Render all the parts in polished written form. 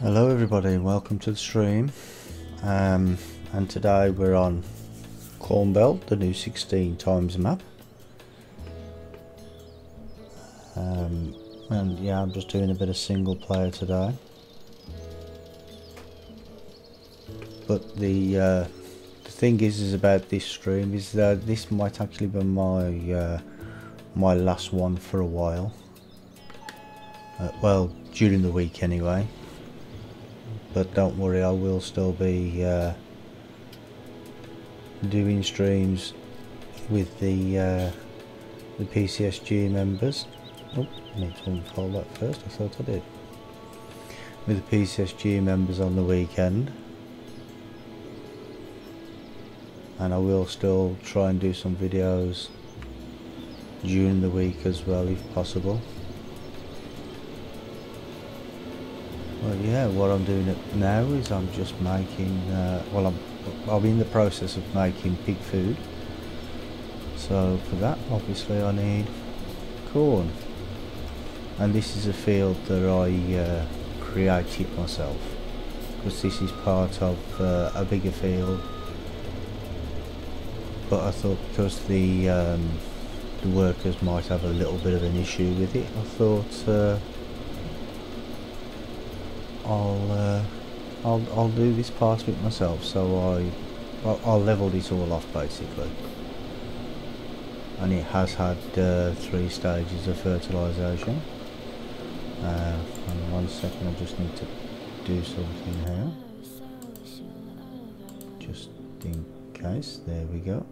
Hello everybody, welcome to the stream, and today we're on Cornbelt, the new 16 times map, and yeah, I'm just doing a bit of single player today, but the thing is about this stream is that this might actually be my last one for a while, well, during the week anyway. But don't worry, I will still be doing streams with the PCSG members. Oh, I need to unfold that first, I thought I did. With the PCSG members on the weekend. And I will still try and do some videos during the week as well, if possible. Well, yeah, what I'm doing now is I'm just making, well, I'm in the process of making pig food. So for that, obviously, I need corn. And this is a field that I created myself, because this is part of a bigger field. But I thought because the workers might have a little bit of an issue with it, I thought I'll do this part of it myself, so I'll level this all off basically. And it has had 3 stages of fertilisation. And 1 second, I just need to do something here, just in case. There we go.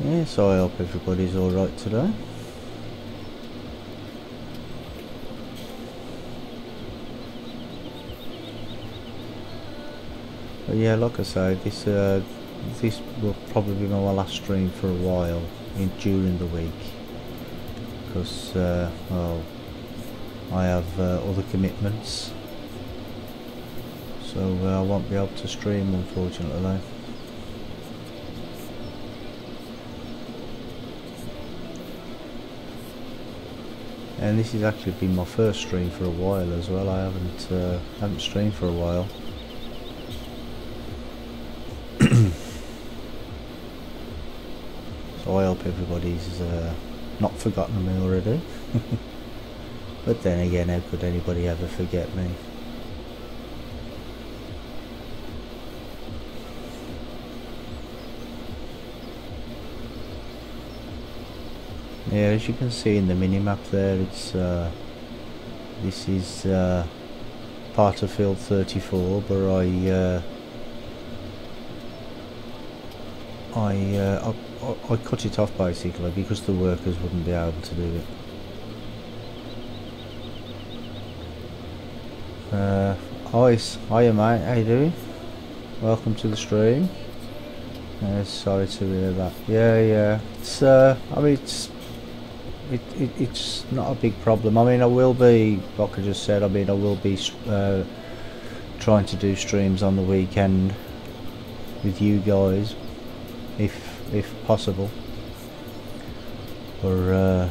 Yeah, so I hope everybody's alright today. But yeah, like I say, this will probably be my last stream for a while during the week, because well, I have other commitments, so I won't be able to stream, unfortunately. And this has actually been my first stream for a while as well. I haven't streamed for a while. So I hope everybody's not forgotten me already. But then again, how could anybody ever forget me? Yeah, as you can see in the minimap there, it's this is part of field 34, but I cut it off basically because the workers wouldn't be able to do it. Hiya mate, how you doing? Welcome to the stream. Sorry to hear that. Yeah, it's I mean it's not a big problem. I mean, I will be, like I just said, I mean I will be trying to do streams on the weekend with you guys, if possible. Or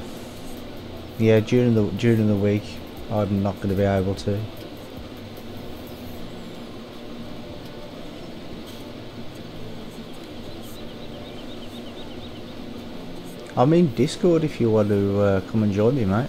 yeah, during the week I'm not going to be able to. I'm in Discord if you want to come and join me, mate.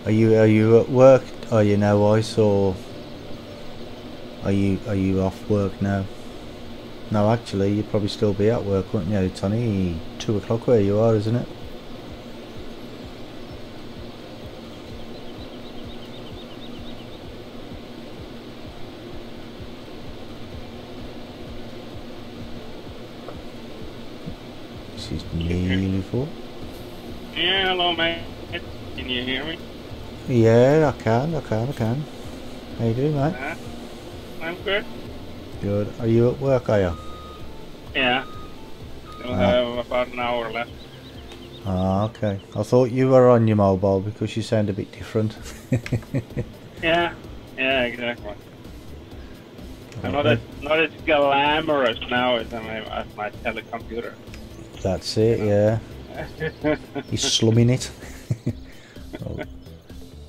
Are you at work? Are you now, Ice, or are you off work now? No, actually, you'd probably still be at work, wouldn't you? It's only 2 o'clock where you are, isn't it? This is nearly 4. Yeah, hello, mate. Can you hear me? Yeah, I can. How you doing, mate? I'm good. Good. Are you at work, are you? Yeah. Still have about an hour left. Ah, okay. I thought you were on your mobile because you sound a bit different. Yeah. Yeah, exactly. I'm not as glamorous now as my telecomputer. That's it, yeah. He's slumming it. Oh,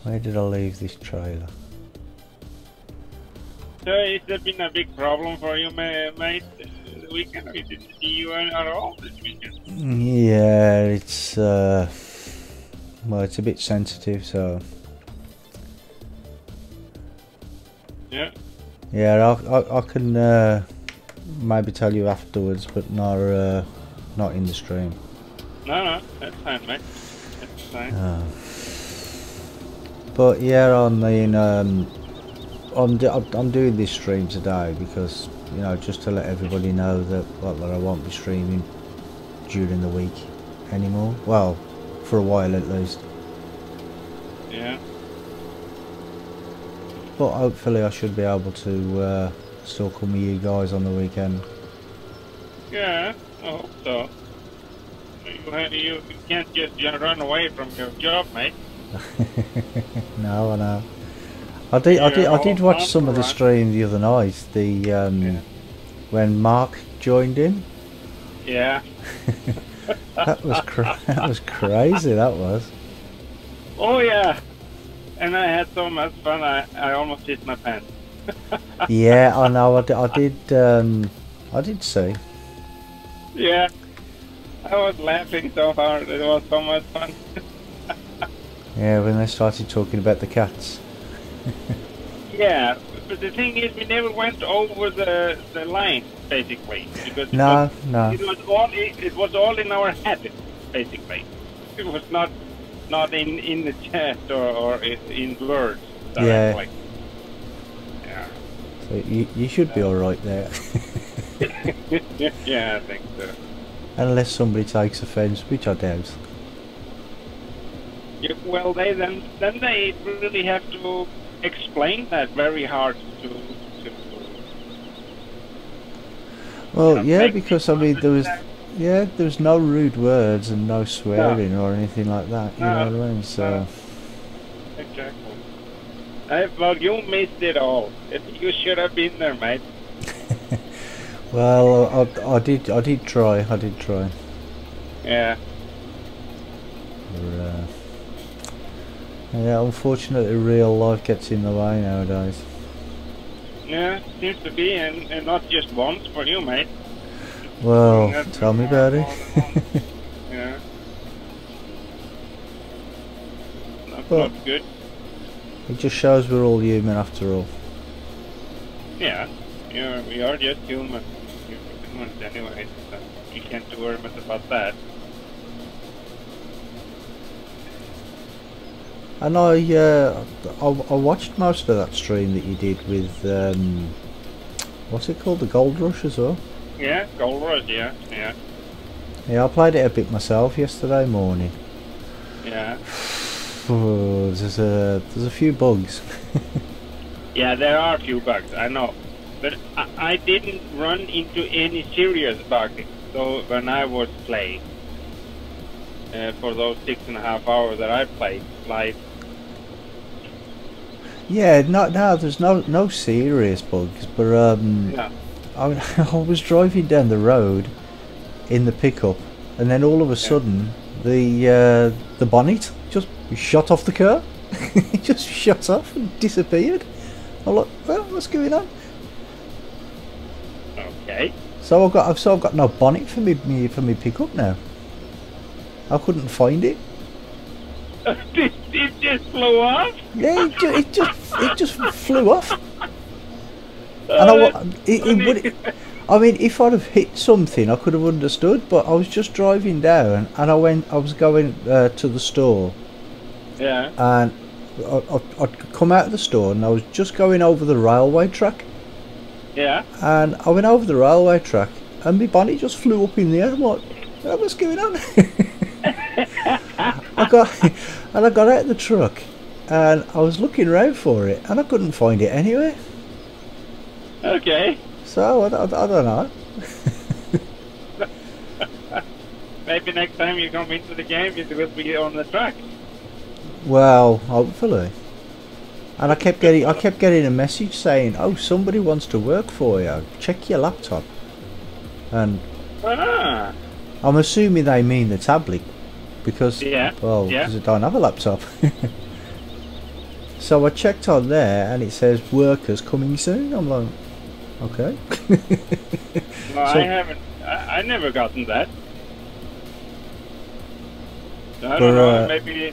where did I leave this trailer? So, has there been a big problem for you, mate, the weekend? We didn't see you at all this weekend. Yeah, it's well, it's a bit sensitive, so Yeah. yeah, I can maybe tell you afterwards, but not in the stream. No, that's fine, mate. That's fine. But yeah, I'm doing this stream today because, you know, just to let everybody know that I won't be streaming during the week anymore. Well, for a while at least. Yeah. But hopefully I should be able to still come with you guys on the weekend. Yeah, I hope so. You can't just run away from your job, mate. No, I know. I did watch some of the stream the other night. When Mark joined in. Yeah. that was crazy. That was. Oh yeah. And I had so much fun. I almost hit my pants. Yeah, I know. I did see. Yeah. I was laughing so hard. It was so much fun. Yeah, when they started talking about the cats. Yeah, but the thing is, we never went over the line, basically. Because no. it was all in our head, basically. It was not in the chat or in words directly. Yeah. So you should be all right there. Yeah, I think so. Unless somebody takes offence, which I doubt. Yeah, well, then they really have to explain that very hard to well, yeah, because I mean there was no rude words and no swearing or anything like that. You know what I mean? So exactly. Well, you missed it all. You should have been there, mate. Well, I did try. Yeah. Yeah, unfortunately, real life gets in the way nowadays. Yeah, seems to be, and not just once for you, mate. Well, tell me about it. Yeah. Not good. It just shows we're all human after all. Yeah, we are just humans anyway, so you can't do very much about that. And I watched most of that stream that you did with what's it called, the Gold Rush as well. Yeah, Gold Rush. Yeah. Yeah, I played it a bit myself yesterday morning. Yeah. Oh, there's a few bugs. Yeah, there are a few bugs, I know, but I didn't run into any serious bugs. So when I was playing for those 6.5 hours that I played live. Yeah, no, there's no serious bugs, but No. I was driving down the road in the pickup, and then all of a sudden the bonnet just shot off the car. It just shut off and disappeared. I'm like, well, what's going on? Okay. So I've got no bonnet for me pickup now. I couldn't find it. Did It just flew off. Yeah, it just flew off. And Funny. I mean, if I'd have hit something, I could have understood. But I was just driving down, and I was going to the store, Yeah. and I'd come out of the store, and I was just going over the railway track, Yeah. and I went over the railway track, and my bonnet just flew up in the air. I'm like, what's going on? I got out of the truck, and I was looking around for it, and I couldn't find it anywhere. Okay. So I don't know. Maybe next time you come into the game, it will be on the track. Well, hopefully. And I kept getting a message saying, "Oh, somebody wants to work for you. Check your laptop." And Ah. I'm assuming they mean the tablet, because Yeah. well, Yeah. because I don't have a laptop. So I checked on there, and it says workers coming soon. I'm like, okay. No, So- I haven't. I never gotten that. So I But, don't know. Maybe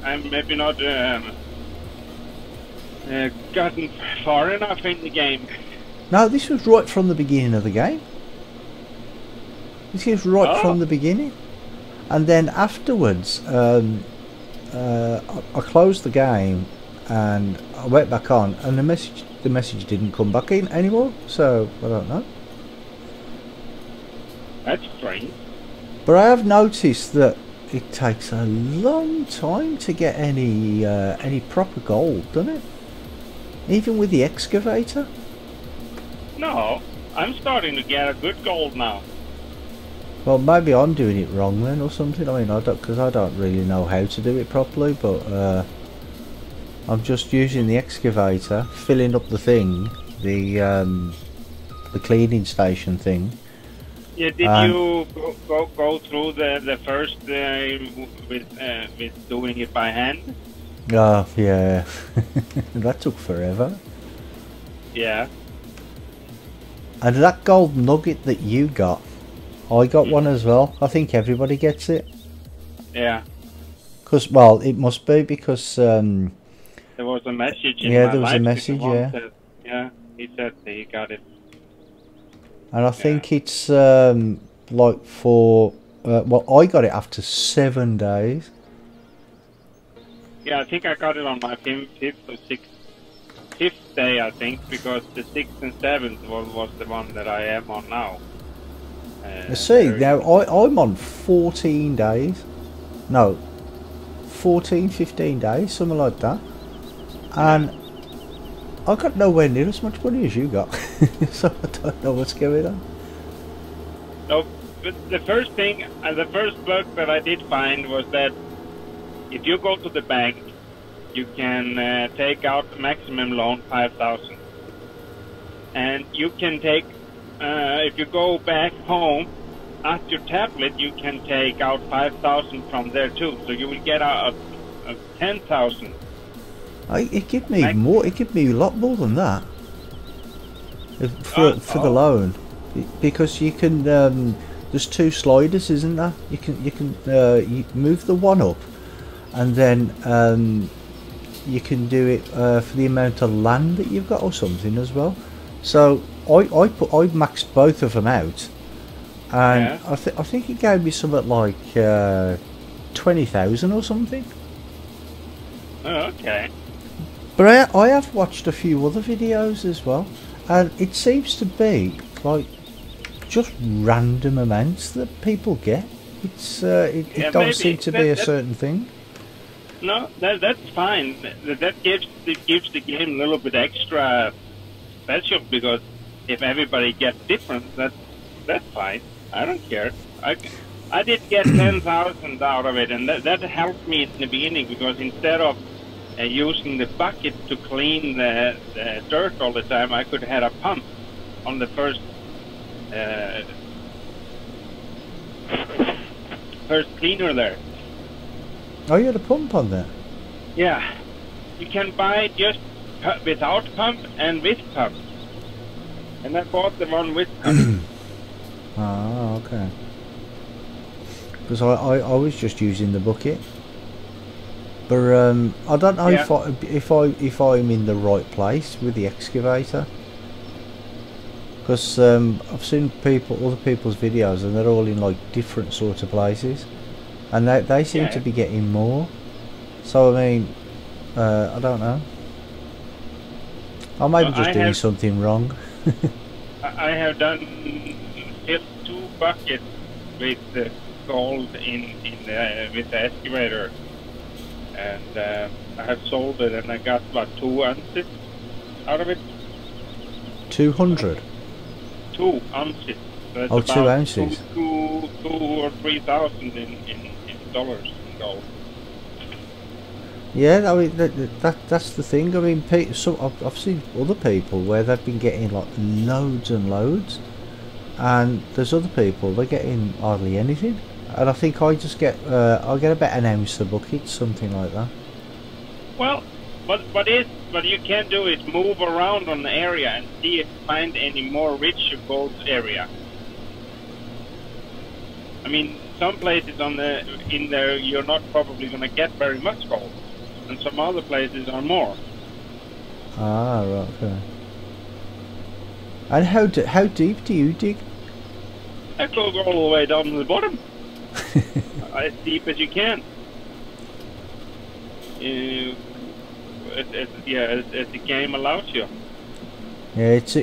I'm maybe not gotten far enough in the game. No, this was right from the beginning of the game. This is right Oh. from the beginning, and then afterwards, I closed the game, and I went back on, and the message didn't come back in anymore. So I don't know. That's strange. But I have noticed that it takes a long time to get any proper gold, doesn't it? Even with the excavator. No, I'm starting to get a good gold now. Well, maybe I'm doing it wrong then, or something. I mean, because I don't really know how to do it properly. But I'm just using the excavator, filling up the thing, the cleaning station thing. Yeah, did you go through the first with doing it by hand? Oh yeah, that took forever. Yeah. And that gold nugget that you got, I got one as well. I think everybody gets it. Yeah. Cause, well, it must be because There was a message in Yeah, my there was a life, message, someone yeah. said- yeah, he said that he got it. and I think it's like for well, I got it after 7 days. Yeah, I think I got it on my fifth or fifth day, I think, because the 6th and 7th was the one that I am on now. See, there- now I'm on 14 days. No, 14, 15 days, something like that. And I got nowhere near as much money as you got. So I don't know what's going on. No, but the first thing, the first bug that I did find was that if you go to the bank, you can take out the maximum loan 5,000, and you can take if you go back home at your tablet, you can take out 5,000 from there too. So you will get a 10,000. It give me more. It give me a lot more than that for the loan, because you can. There's 2 sliders, isn't there? You can move the one up, and then you can do it for the amount of land that you've got or something as well. So I maxed both of them out, and Yeah. I think it gave me something like 20,000 or something. Oh, okay. But I have watched a few other videos as well, and it seems to be like just random amounts that people get. It Yeah, don't maybe. seem to be a That- certain thing. No, that's fine. That gives the game a little bit extra special, because if everybody gets different, that's fine. I don't care. I did get 10,000 out of it, and that helped me in the beginning, because instead of using the bucket to clean the dirt all the time, I could have a pump on the first cleaner there. Oh, you had a pump on there. Yeah, you can buy just without pump and with pump. And I bought the one with pump. Ah, okay. Because I was just using the bucket. But I don't know Yeah. if I'm in the right place with the excavator, because I've seen other people's videos, and they're all in like different sorts of places, and they seem to Yeah. be getting more. So I mean, I don't know. I may be just I doing have something wrong. I have done filled 2 buckets with gold in with the excavator, and I have sold it, and I got about 2 ounces out of it. 200. 2 ounces. So it's Oh, two about two, ounces. two, 2 or 3 thousand in dollars in gold. Yeah, I mean that's the thing. I mean, I've seen other people where they've been getting like loads and loads, and there's other people they're getting hardly anything. And I think I get about an ounce a bucket, something like that. Well, what you can do is move around on the area and see if you find any more rich gold area. I mean, some places in there you're not probably going to get very much gold, and some other places are more. Ah, right, okay. And how deep do you dig? I could go all the way down to the bottom, as deep as you can. As the game allows you. Yeah, it's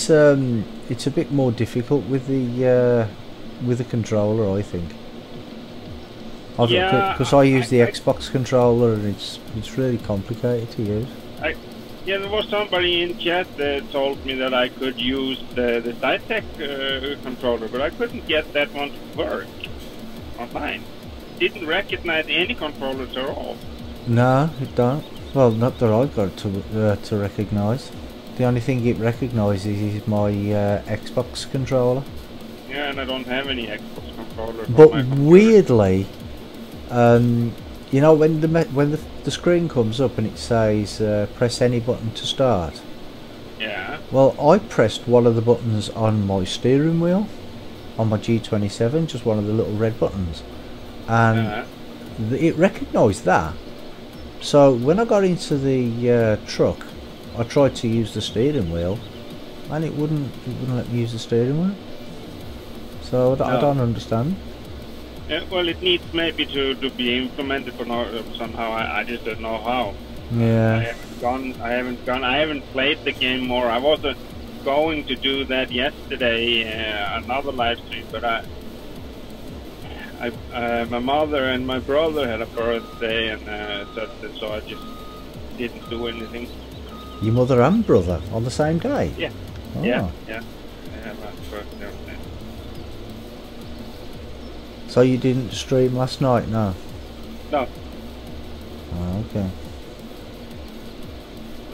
a bit more difficult with the controller, I think. Yeah, Because I use the Xbox controller, and it's really complicated to use. Yeah, there was somebody in chat that told me that I could use the SciTech controller, but I couldn't get that one to work online. Didn't recognize any controllers at all. No, it don't. Well, not that I've got to recognise. The only thing it recognises is my Xbox controller. Yeah, and I don't have any Xbox controllers. But on my computer. weirdly, you know, when the screen comes up and it says press any button to start. Yeah. Well, I pressed one of the buttons on my steering wheel, on my G27, just one of the little red buttons, and it recognised that. So when I got into the truck, I tried to use the steering wheel, and it wouldn't let me use the steering wheel. So I don't understand. Well, it needs maybe to be implemented somehow. I just don't know how. Yeah. I haven't played the game more. I was going to do that yesterday, another live stream, but my mother and my brother had a birthday, and so I just didn't do anything. Your mother and brother on the same day? Yeah. Oh. Yeah. They had my birthday on that. So you didn't stream last night, no? No. Oh, okay.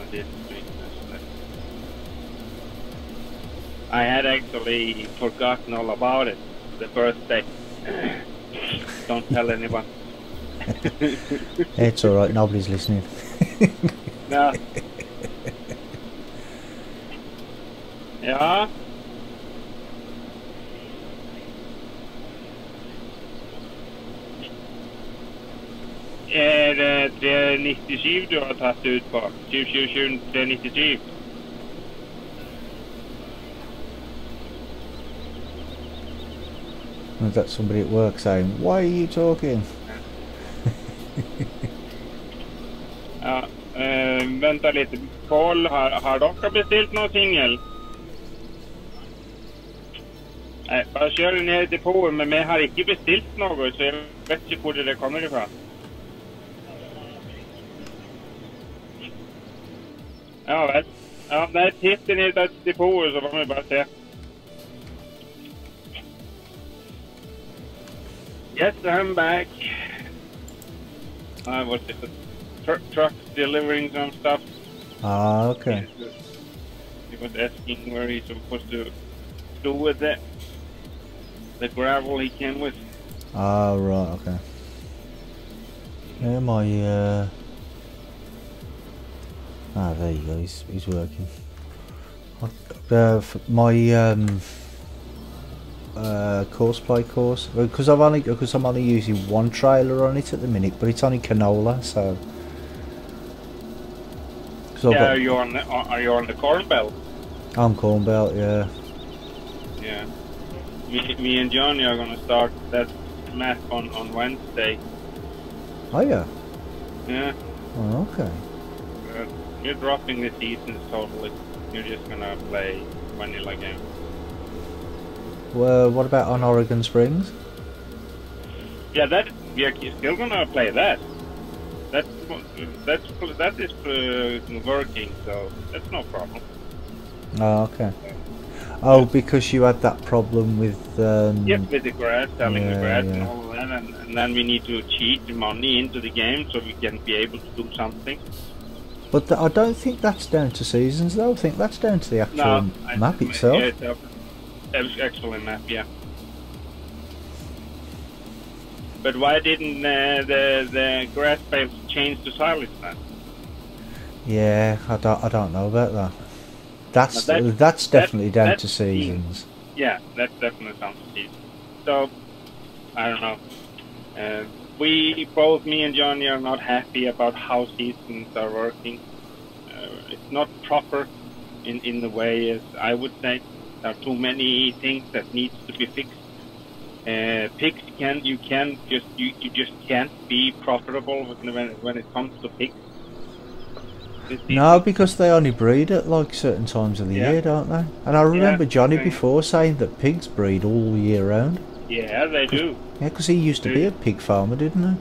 I didn't stream last night. I had actually forgotten all about it. The birthday. Don't tell anyone. It's alright, nobody's listening. No. Ja. Det 397 du har tagit ut på? 397. I've got somebody at work saying, why are you talking? Ja, vänta lite. Paul, har dere bestilt någon singel? Nej, bare kjører ned til Polen, men vi har ikke bestilt noe, så jeg vet ikke hvor det kommer ifra. Ja vel. Ja, nei, titt ned til Polen, så får vi bare se. Yes, I'm back. I was just a truck delivering some stuff. Ah, okay. He was asking where he's supposed to do with it. The gravel he came with. Ah, right, okay. Yeah, there you go, he's working. course play course? Because I'm only using one trailer on it at the minute, but it's only canola, so. Yeah, are you on the Cornbelt? I'm Cornbelt, yeah. Yeah. Me and Johnny are gonna start that map on Wednesday. Oh yeah. Yeah. Oh, okay. You're dropping the seasons totally. You're just gonna play vanilla game. Well, what about on Oregon Springs? Yeah, we're still gonna play that. That is working, so that's no problem. Oh, okay. Oh, because you had that problem with. Yes, with the grass, having the grass yeah. and all of that, and then we need to cheat the money into the game so we can be able to do something. But I don't think that's down to seasons, though. I think that's down to the actual map itself. Yeah, it's actually map, yeah. But why didn't the grass bales change to silage then? Yeah, I don't know about that. That's definitely down to seasons. Yeah, that's definitely down to seasons. So I don't know. Me and Johnny are not happy about how seasons are working. It's not proper in the way as I would say. There are too many things that needs to be fixed. Pigs you just can't be profitable when it comes to pigs. No, because they only breed at like certain times of the year, don't they? And I remember Johnny before saying that pigs breed all year round. Yeah, they do. Yeah, because he used to be a pig farmer, didn't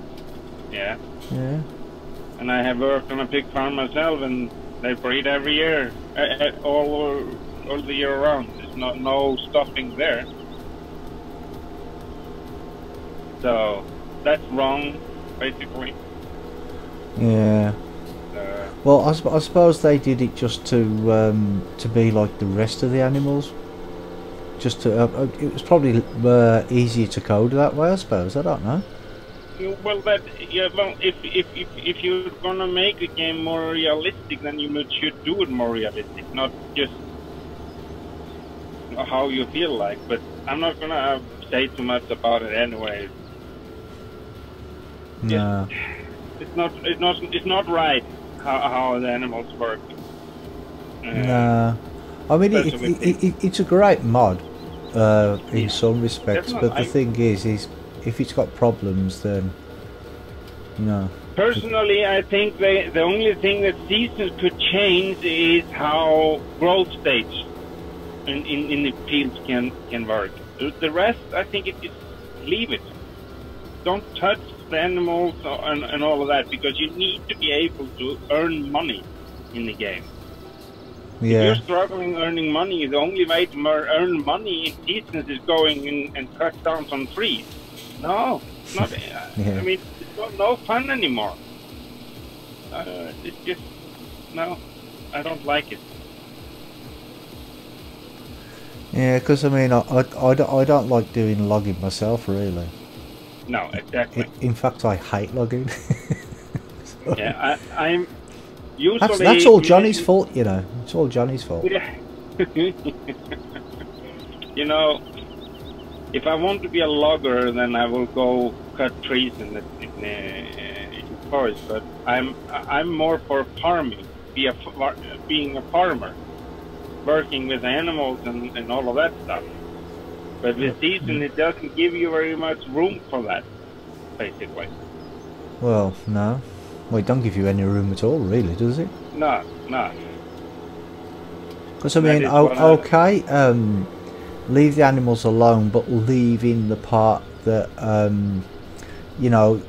he? Yeah. Yeah. And I have worked on a pig farm myself, and they breed every year, all the year round. There's no stuffing there. So that's wrong, basically. Yeah. Well, I suppose they did it just to be like the rest of the animals. Just to, it was probably easier to code that way, I suppose. I don't know. Well, if you're gonna make the game more realistic, then you should do it more realistic, not just how you feel like. But I'm not gonna say too much about it anyway. No. It's not right how the animals work. No. I mean, it's a great mod in some respects, but the thing is if it's got problems, then no. Personally, I think the only thing that seasons could change is how growth stage in the fields can work. The rest, I think, leave it. Don't touch the animals and all of that, because you need to be able to earn money in the game. Yeah. If you're struggling earning money, the only way to earn money in seasons is going in and cut down some trees. No, it's not. I mean, it's no fun anymore. It's just no. I don't like it. Yeah, because I mean, I don't like doing logging myself, really. No, exactly. In fact, I hate logging. So, yeah, I'm usually. That's all Johnny's fault, you know. It's all Johnny's fault. Yeah. You know, if I want to be a logger, then I will go cut trees in the forest. But I'm more for farming, being a farmer, working with animals and all of that stuff. But with season, it doesn't give you very much room for that, basically. Well, no. Well, it don't give you any room at all, really, does it? No. Because, I mean, okay, leave the animals alone, but leave in the part that, you know,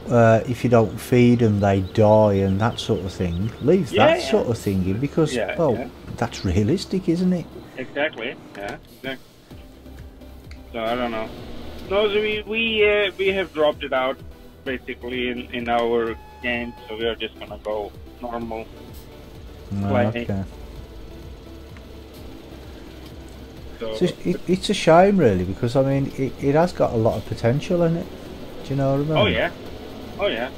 if you don't feed them, they die and that sort of thing. Leave that sort of thing in, because, that's realistic, isn't it? Exactly, yeah, exactly. So I don't know. No, so we have dropped it out basically in our game, so we are just gonna go normal play. Okay. So it's a shame, really, because I mean it has got a lot of potential in it. Do you know what I mean? Oh yeah.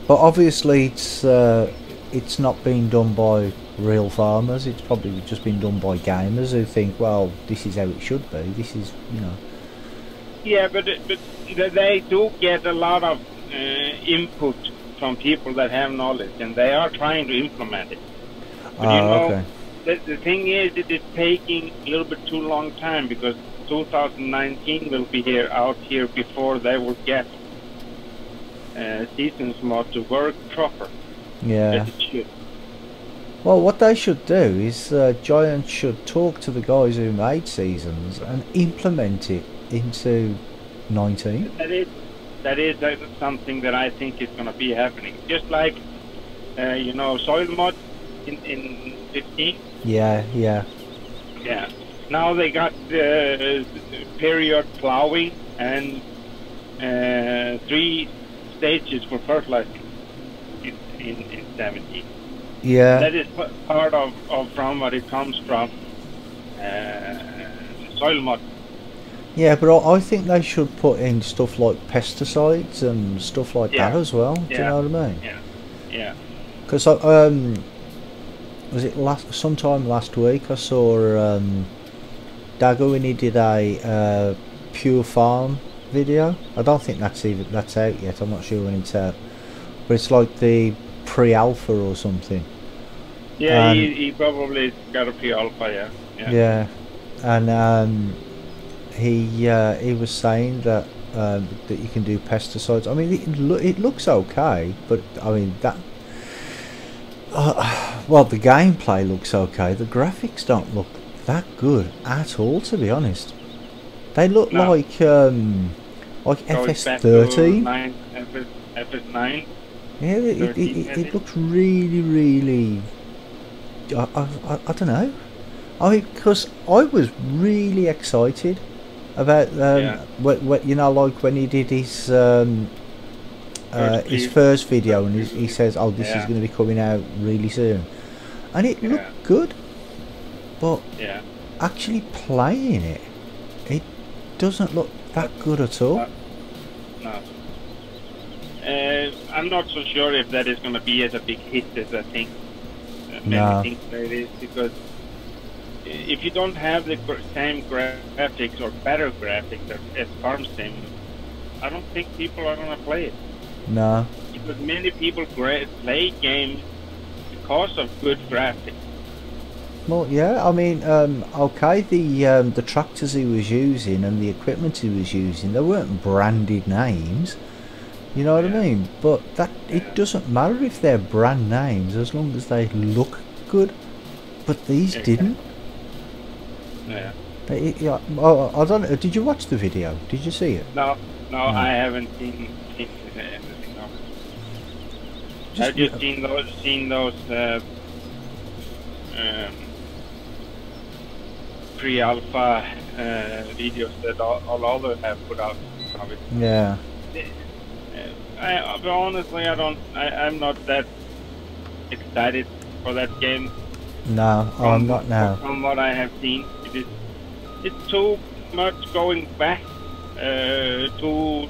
But obviously it's not being done by real farmers. It's probably just been done by gamers who think, well, this is how it should be. This is, you know. Yeah, but they do get a lot of input from people that have knowledge, and they are trying to implement it. But you know, okay. the thing is, it is taking a little bit too long time, because 2019 will be out here before they will get seasons mod to work proper. Yeah. As it should. Well, what they should do is Giant should talk to the guys who made seasons and implement it into 19. That is something that I think is going to be happening. Just like you know, soil mod in 15. Yeah. Yeah. Now they got period plowing and 3 stages for fertilizing in 17. Yeah. That is part of from what it comes from soil mod. Yeah, but I think they should put in stuff like pesticides and stuff like that as well. Do you know what I mean? Yeah. Because was it sometime last week I saw Dago when he did a Pure Farm video. I don't think that's out yet. I'm not sure when it's out, but it's like the pre-alpha or something. Yeah, he probably got a pre-alpha. Yeah, and he was saying that that you can do pesticides. I mean, it looks okay, but I mean that. Well, the gameplay looks okay. The graphics don't look that good at all, to be honest. They look like FS13. FS9. Yeah, it looks really. I don't know. I mean, because I was really excited about what you know, like when he did his first video, and he says, "Oh, this is going to be coming out really soon," and it looked good, but actually playing it doesn't look that good at all. No. I'm not so sure if that is going to be as a big hit as I think many think that it is, because if you don't have the same graphics or better graphics as Farm Sim, I don't think people are going to play it. No. Because many people play games because of good graphics. Well, yeah, I mean, okay, the tractors he was using and the equipment he was using, they weren't branded names, you know what I mean? But it doesn't matter if they're brand names as long as they look good. But these didn't. Yeah. I don't know. Did you watch the video? Did you see it? No, I haven't seen anything of it. I've just seen those pre-alpha videos that all others have put out of it. Yeah. But honestly, I'm not that excited for that game. No, I'm not now. From what I have seen, it's too much going back to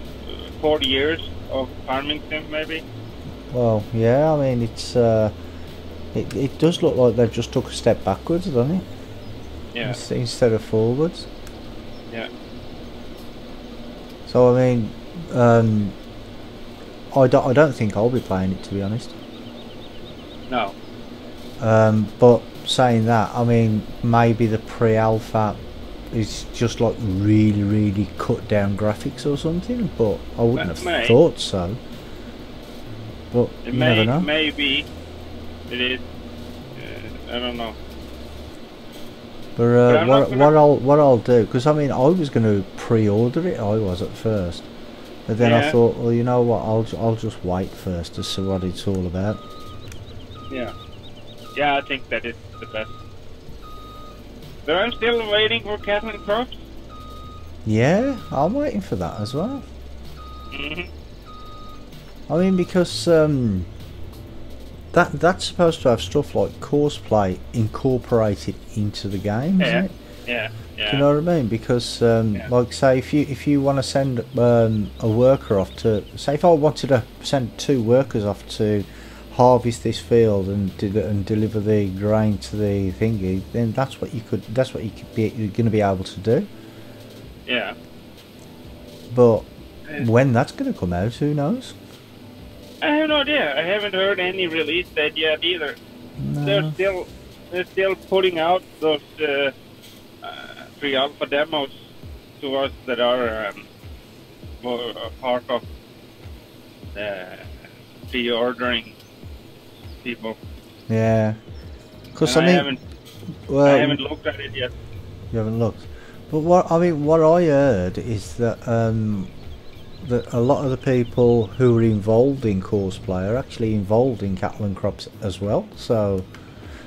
40 years of farming sim, maybe. Well, yeah, I mean, it's it does look like they've just took a step backwards, doesn't it? Yeah. Instead of forwards. Yeah. So I mean, I don't think I'll be playing it, to be honest. No. But saying that, I mean, maybe the pre-alpha is just like really cut down graphics or something, but I wouldn't have thought so. But you never know. Maybe it is. I don't know. But what I'll do, because I mean, I was going to pre-order it. I was at first, but then I thought, well, you know what? I'll just wait first to see what it's all about. Yeah, I think that is the best. But I'm still waiting for Cattle and Crops. Yeah, I'm waiting for that as well. I mean, because that's supposed to have stuff like courseplay incorporated into the game, isn't it? Yeah. Do you know what I mean? Because like, say if you want to send a worker off to, say if I wanted to send 2 workers off to harvest this field and deliver the grain to the thingy, then that's what you could be, you're going to be able to do. Yeah. But when that's going to come out, who knows? I have no idea. I haven't heard any release date yet either. No. They're still putting out those pre-alpha demos to us that are more a part of pre-ordering people. Yeah. Because I haven't looked at it yet. You haven't looked. But what I heard is that that a lot of the people who are involved in Courseplay are actually involved in cattle and crops as well. So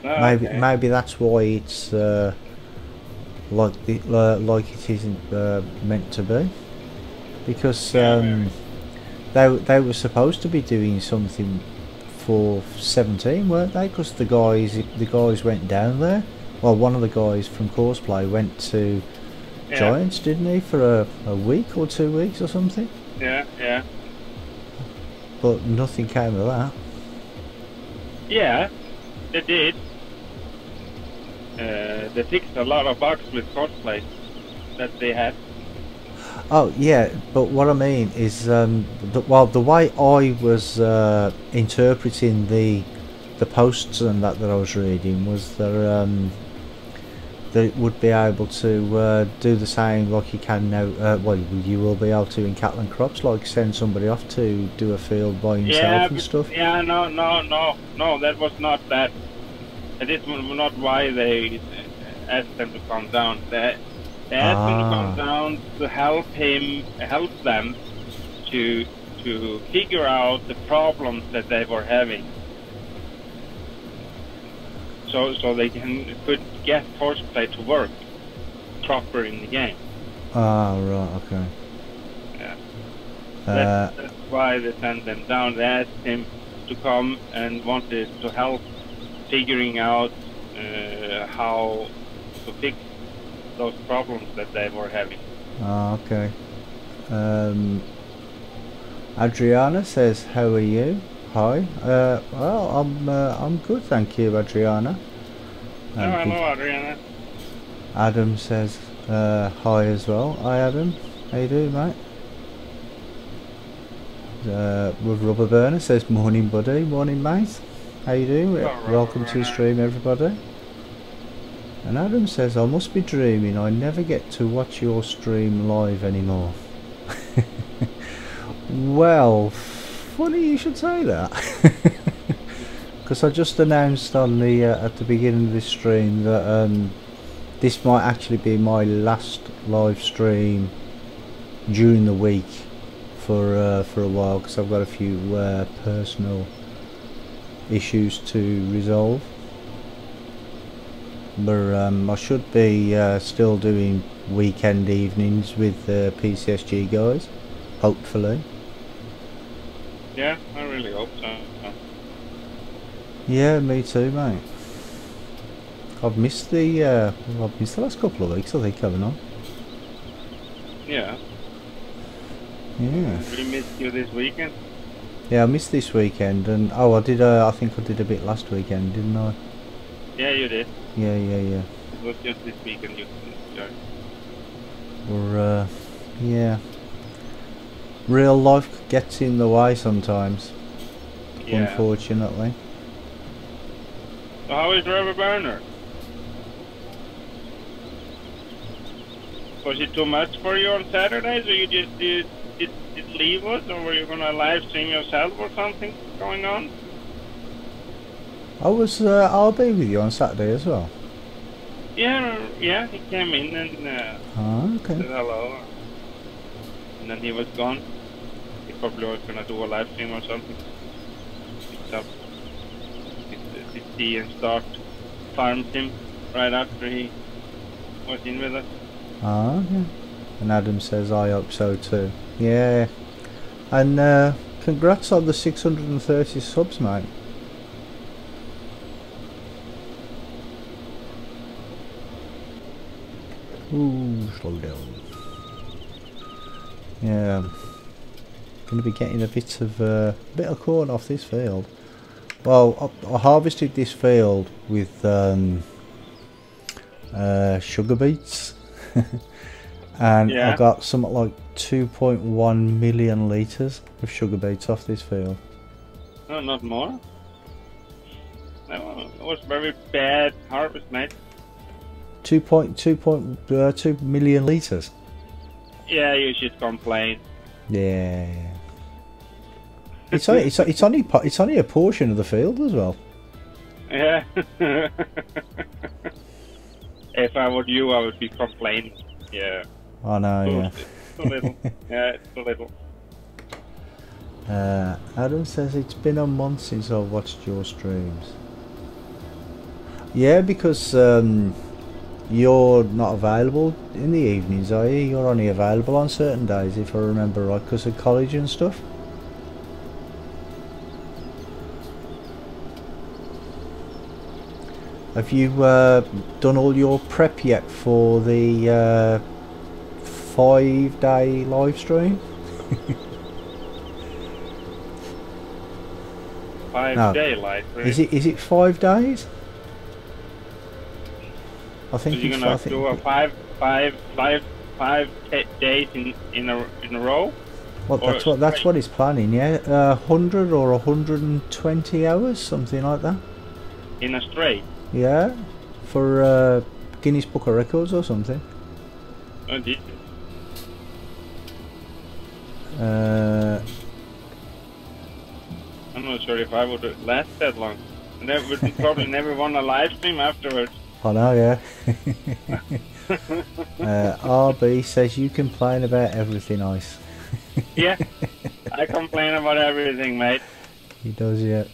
maybe that's why it's like it isn't meant to be, because they were supposed to be doing something for 17, weren't they? Because the guys went down there. Well, one of the guys from Courseplay went to Giants, didn't he, for a week or 2 weeks or something? Yeah. But nothing came of that. Yeah, they did. They fixed a lot of bugs with Courseplay that they had. Oh yeah, but what I mean is, the way I was interpreting the posts and that I was reading was that it would be able to do the same like you can now. Well, you will be able to in cattle and crops, like send somebody off to do a field by himself and stuff. Yeah, no, that was not that. That is not why they asked them to come down. They asked him to come down to help them to figure out the problems that they were having, so they could get Courseplay to work proper in the game. Right, okay. Yeah. That's why they sent them down. They asked him to come and wanted to help figuring out how to fix those problems that they were having. Okay. Adriana says, "How are you?" Hi. Well, I'm good, thank you, Adriana. Hello, Adriana. Adam says, "Hi" as well. Hi, Adam. How you doing, mate? With Rubber Burner says, "Morning, buddy. Morning, mate. How you doing? Welcome to the stream, everybody." And Adam says, "I must be dreaming. I never get to watch your stream live anymore." Well, funny you should say that, because I just announced on the at the beginning of this stream that this might actually be my last live stream during the week for a while, because I've got a few personal issues to resolve. But I should be still doing weekend evenings with the PCSG guys, hopefully. Yeah, I really hope so. Yeah, me too, mate. I've missed the last couple of weeks, I think, haven't I? Yeah. Yeah. We missed you this weekend. Yeah, I missed this weekend, and I did. I think I did a bit last weekend, didn't I? Yeah, you did. Yeah. It was just this weekend you joined. Or yeah. Real life gets in the way sometimes, unfortunately. So how is Rubber Burner? Was it too much for you on Saturdays, or you just did leave us, or were you gonna live stream yourself or something going on? I'll be with you on Saturday as well. Yeah, he came in and okay. said hello, and then he was gone. He probably was gonna do a live stream or something. Picked up his tea and start farmed him right after he was in with us. Okay. And Adam says, "I hope so too." Yeah. And congrats on the 630 subs, mate. Ooh, slow down. Yeah. Going to be getting a bit of corn off this field. Well, I harvested this field with sugar beets, and I Yeah. got something like 2.1 million litres of sugar beets off this field. No, not more. No, it was very bad harvest, mate. 2 million litres. Yeah, you should complain. Yeah. It's only a portion of the field as well. Yeah. If I were you, I would be complaining. Yeah. I know, yeah. It's too little. Yeah, it's too little. Adam says it's been a month since I've watched your streams. Yeah, because you're not available in the evenings, are you? You're only available on certain days, if I remember right, because of college and stuff. Have you done all your prep yet for the 5-day live stream? 5-day life, right? Is it 5 days? I think So you're it's. gonna I think do a five days in a row? well, that's what he's planning. Yeah, 100 or 120 hours, something like that. In a straight. Yeah, for Guinness Book of Records or something. Oh, dear. I'm not sure if I would last that long. And I would probably never want a live stream afterwards. I know, yeah. RB says you complain about everything, Ice. Yeah, I complain about everything, mate. He does, yeah.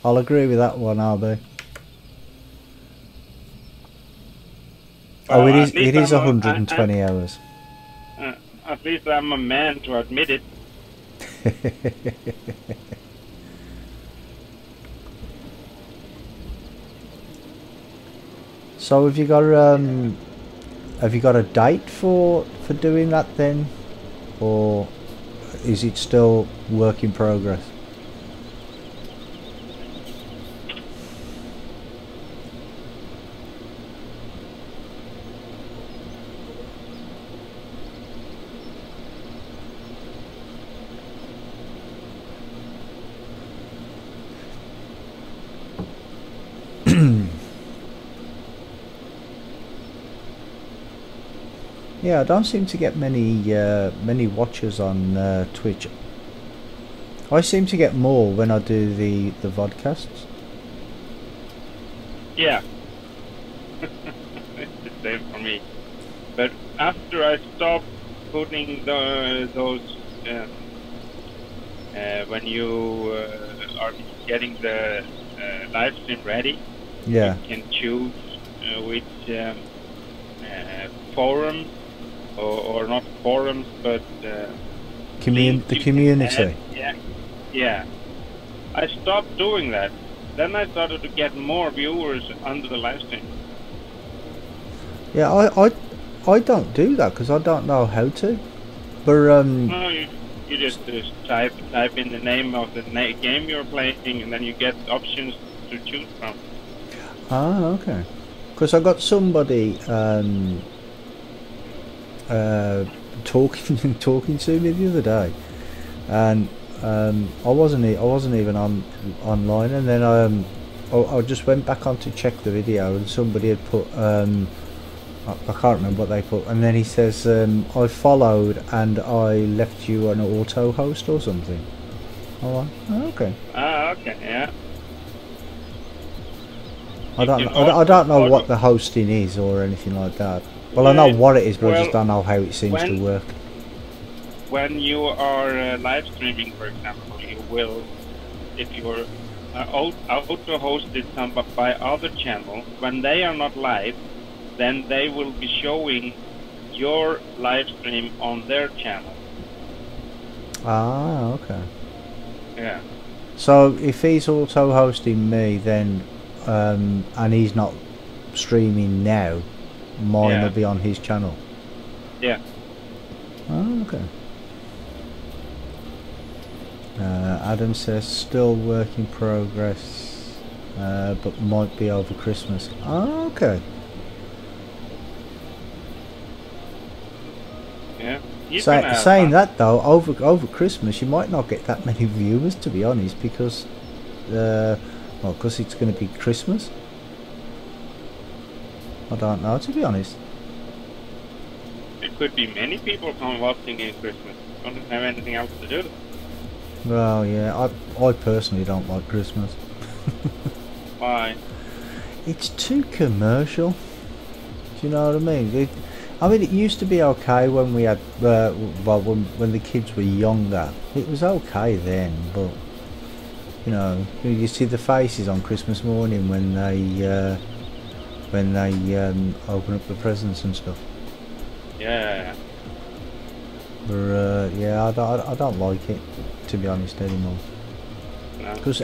I'll agree with that one, RB. Well, Oh, at it least is I'm 120 hours. At least I'm a man to admit it. So have you got a date for doing that then, or is it still work in progress? Yeah, I don't seem to get many watchers on Twitch. I seem to get more when I do the vodcasts. Yeah. It's the same for me. But after I stopped putting those when you are getting the live stream ready, Yeah. you can choose which forum or not forums, but The links you can community. add. Yeah. I stopped doing that. Then I started to get more viewers under the live stream. Yeah, I don't do that because I don't know how to. But No, you just type in the name of the game you're playing, and then you get options to choose from. Ah, okay. Because I got somebody talking to me the other day, and I wasn't even online, and then I just went back on to check the video, and somebody had put I can't remember what they put, and then he says I followed and I left you an auto host or something. Oh, okay. Ah, okay, yeah. I don't know what the hosting is or anything like that. Well, I know what it is, but I just don't know how it seems to work. When you are live streaming, for example, you will, if you are auto-hosted by other channel, when they are not live, then they will be showing your live stream on their channel. Ah, okay. Yeah. So if he's auto-hosting me, then and he's not streaming now, mine will be on his channel. Yeah. Oh, okay. Adam says still work in progress, but might be over Christmas. Oh, okay. Yeah. Saying that though, over Christmas you might not get that many viewers, to be honest, because because it's going to be Christmas. I don't know, to be honest. It could be many people come watching in Christmas. Don't have anything else to do. Well, yeah, I personally don't like Christmas. Why? It's too commercial. Do you know what I mean? It used to be okay when we had, well, when the kids were younger. It was okay then, but you know, you see the faces on Christmas morning when they open up the presents and stuff. Yeah. But yeah, I don't like it, to be honest, anymore. Because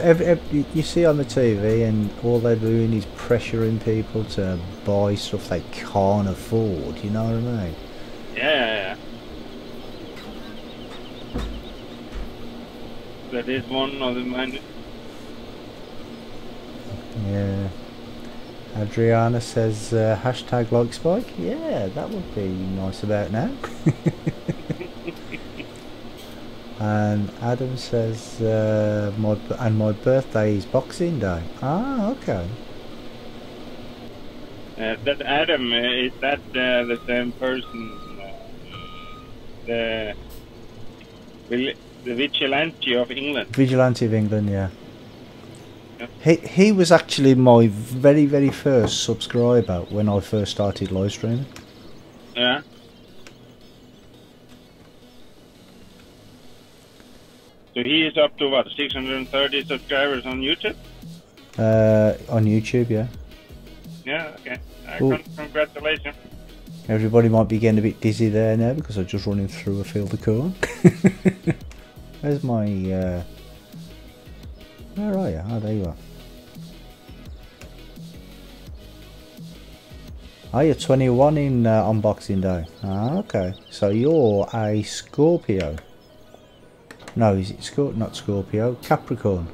you see on the TV and all they're doing is pressuring people to buy stuff they can't afford, you know what I mean? Yeah. That is one of the many. Yeah. Adriana says hashtag like Spike. Yeah, that would be nice about now. And Adam says my birthday is Boxing Day. Ah, okay. That Adam, is that the same person? The vigilante of England. Vigilante of England, yeah. He was actually my very first subscriber when I first started live streaming. Yeah. So he is up to what, 630 subscribers on YouTube? On YouTube, yeah. Yeah, okay. Congratulations. Everybody might be getting a bit dizzy there now because I'm just running through a field of corn. Where's my... Where are you? Oh, there you are. Oh, you're 21 in on Boxing Day. Ah, okay. So you're a Scorpio. No, is it not Scorpio? Capricorn.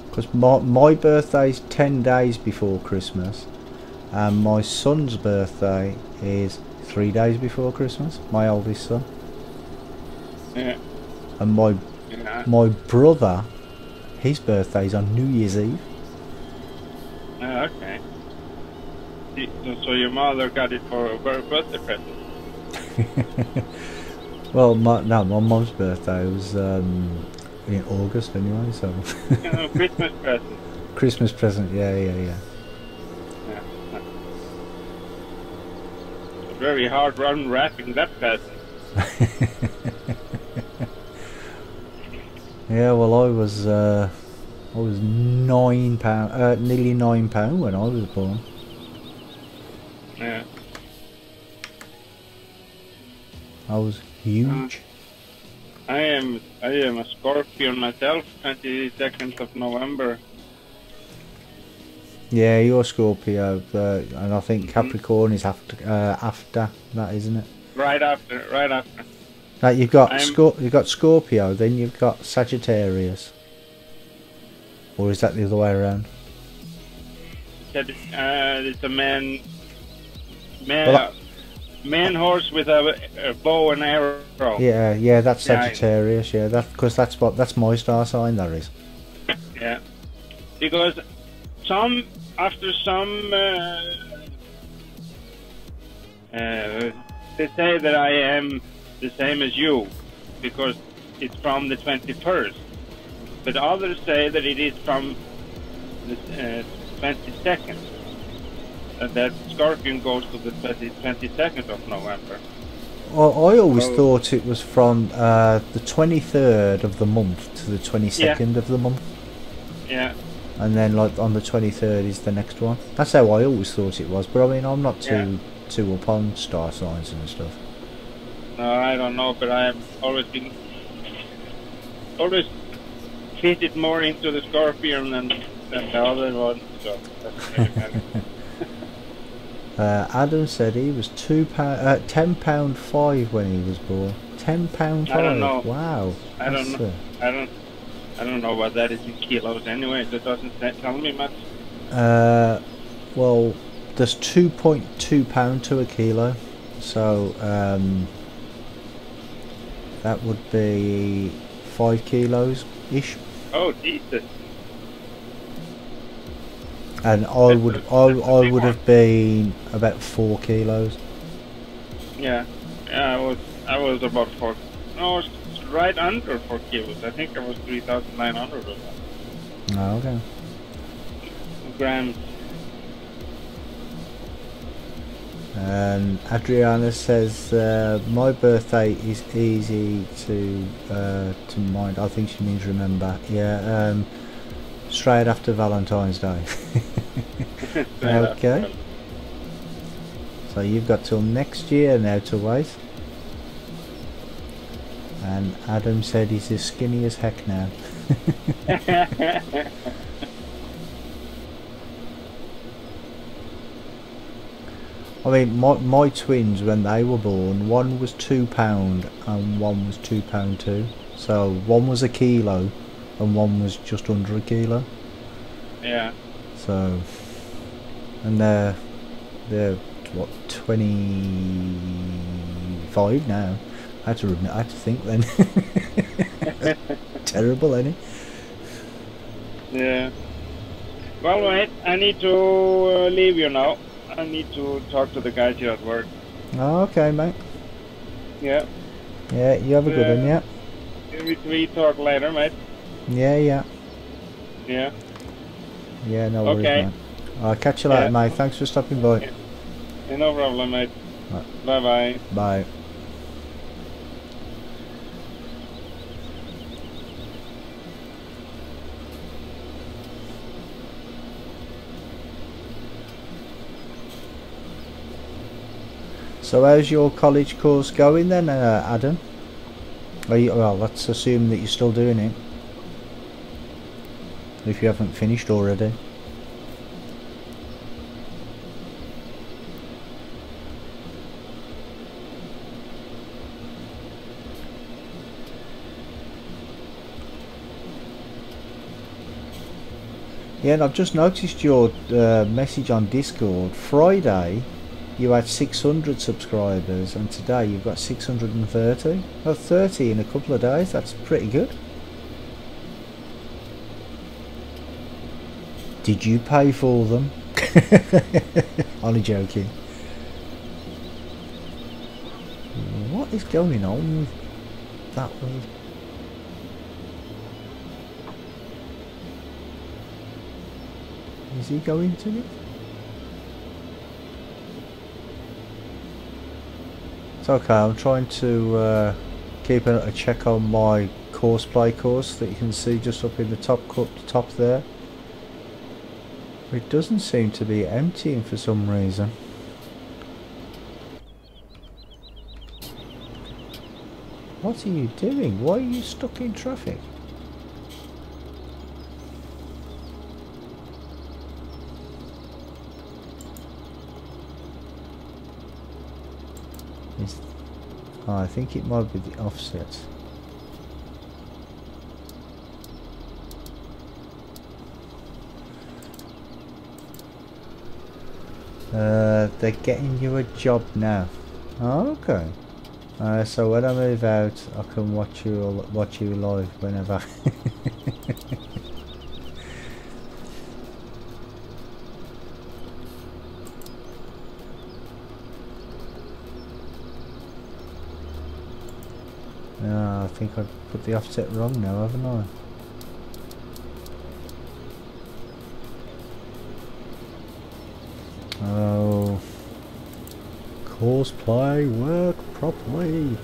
Because my birthday's 10 days before Christmas, and my son's birthday is 3 days before Christmas. My oldest son. Yeah. And my brother, his birthday's on New Year's Eve. Okay. So your mother got it for a birthday present? Well, my mum's birthday was in August anyway, so... Christmas present. Christmas present, yeah. Very hard run wrapping that present. Yeah, well, I was £9, nearly £9 when I was born. Yeah. I was huge. I am a Scorpion myself. 22nd of November. Yeah, you're Scorpio, and I think Capricorn is after that, isn't it? Right after. Like you've got Scorpio, then you've got Sagittarius, or is that the other way around? It's a man horse with a bow and arrow. Yeah, that's Sagittarius. Yeah, because that's my star sign. That is. Yeah, because after some they say that I am the same as you because it's from the 21st, but others say that it is from the 22nd. That Scorpion goes to the 22nd of November. Well, I always thought it was from the 23rd of the month to the 22nd of the month. Yeah. And then like on the 23rd is the next one. That's how I always thought it was. But I mean, I'm not too up on star signs and stuff. No, I don't know, but I have always fitted more into the Scorpion than the other one. So that's really Adam said he was £10.5 when he was born. £10.5. I don't know. Wow. I don't know. I don't know what that is in kilos anyway. That doesn't tell me much. Well, there's 2.2 pound to a kilo, so that would be 5 kilos ish. Oh Jesus! And I would have been about 4 kilos. Yeah, I was about 4. No, I was right under 4 kilos. I think I was 3,900 or something. Oh, okay. Grams. And Adriana says my birthday is easy to mind. I think she means remember. Yeah, straight after Valentine's Day. Okay. So you've got till next year now to wait. And Adam said he's as skinny as heck now. I mean, my twins, when they were born, one was £2 and one was £2.2. So one was a kilo and one was just under a kilo. Yeah. So, and they're what, 25 now. I had to think then. Terrible, ain't it? Yeah. Well, mate, I need to leave you now. I need to talk to the guys here at work. Oh, okay, mate. Yeah. Yeah, you have a good one, yeah? We talk later, mate. Yeah. Yeah. Yeah, no worries, Okay. mate. I'll catch you later, mate. Thanks for stopping by. Yeah. No problem, mate. Right. Bye-bye. Bye. So how's your college course going then, Adam? Well, let's assume that you're still doing it, if you haven't finished already. Yeah, and I've just noticed your message on Discord. Friday you had 600 subscribers and today you've got 630. Well, 30 in a couple of days, that's pretty good. Did you pay for them? Only joking. What is going on with that one? Is he going to it? It's okay, I'm trying to keep a check on my courseplay course that you can see just up in the top there. It doesn't seem to be emptying for some reason. What are you doing? Why are you stuck in traffic? Oh, I think it might be the offset. They're getting you a job now. Oh, okay. So when I move out, I can watch you live whenever. I think I've put the offset wrong now, haven't I? Oh, courseplay work properly.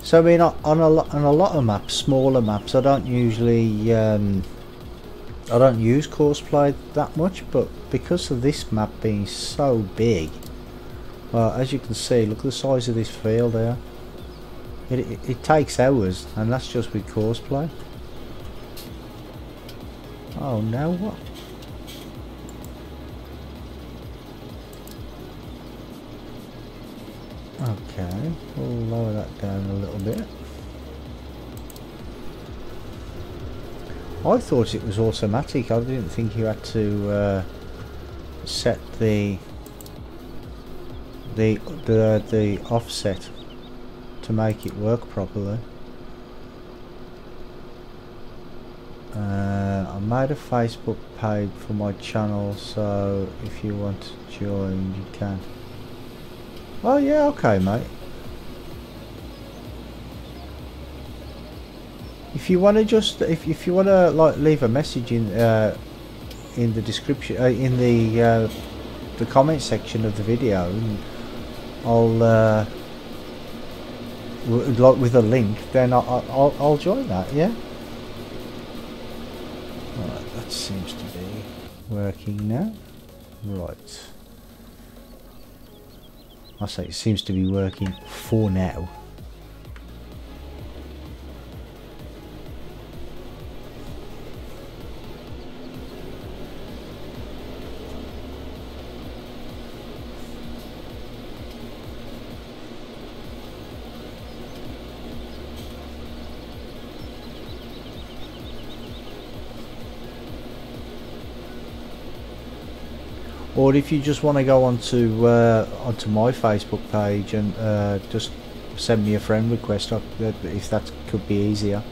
So I mean, on a lot of maps, smaller maps, I don't usually I don't use courseplay that much, but because of this map being so big, well, as you can see, look at the size of this field there. It takes hours, and that's just with courseplay. Oh, now what? Okay, we'll lower that down a little bit. I thought it was automatic. I didn't think you had to set the offset to make it work properly. I made a Facebook page for my channel, so if you want to join, you can. Oh yeah, okay, mate. If you want to just, if you want to like leave a message in the description, in the comment section of the video, and I'll like with a link, then I'll join that. Yeah. Right, that seems to be working now. Right. I say it seems to be working for now. Or if you just want to go onto my Facebook page and just send me a friend request, if that could be easier.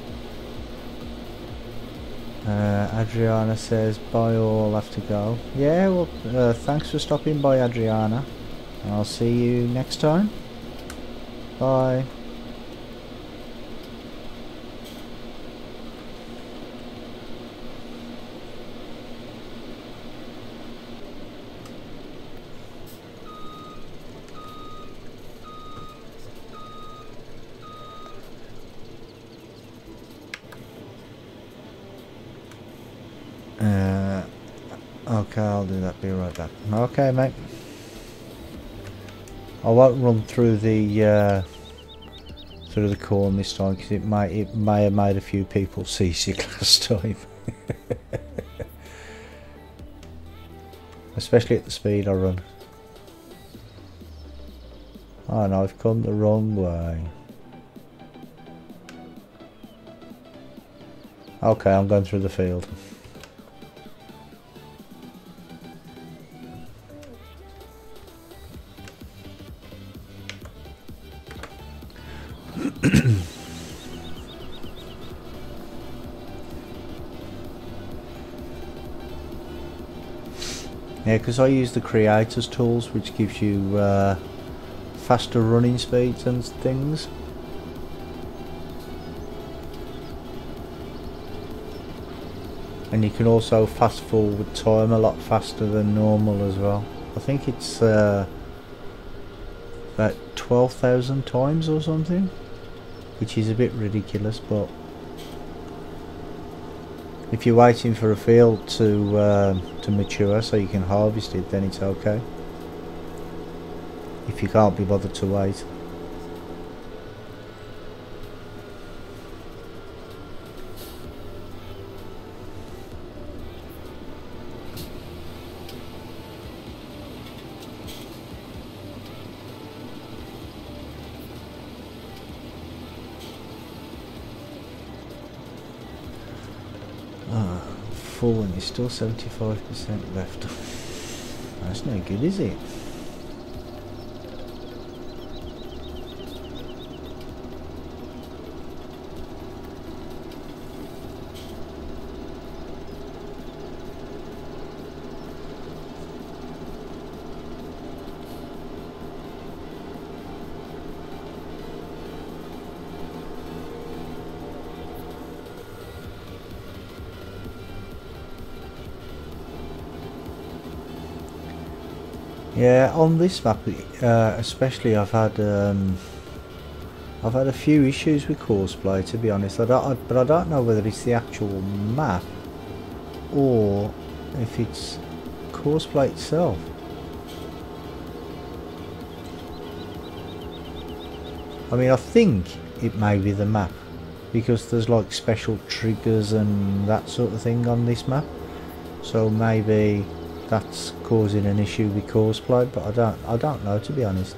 Adriana says, bye all, have to go. Yeah, well, thanks for stopping by, Adriana. I'll see you next time. Bye. Okay, I'll do that. Be right back. Okay, mate. I won't run through the corn this time because it may have made a few people seasick last time. Especially at the speed I run. Oh no, I've come the wrong way. Okay, I'm going through the field. Yeah, because I use the creators tools, which gives you faster running speeds and things. And you can also fast forward time a lot faster than normal as well. I think it's about 12,000 times or something, which is a bit ridiculous, but if you're waiting for a field to mature so you can harvest it, then it's okay. If you can't be bothered to wait. Full and it's still 75% left. That's no good, is it? Yeah, on this map, especially, I've had a few issues with courseplay. To be honest, but I don't know whether it's the actual map or if it's courseplay itself. I mean, I think it may be the map because there's like special triggers and that sort of thing on this map. So maybe that's causing an issue with courseplay, but I don't know, to be honest.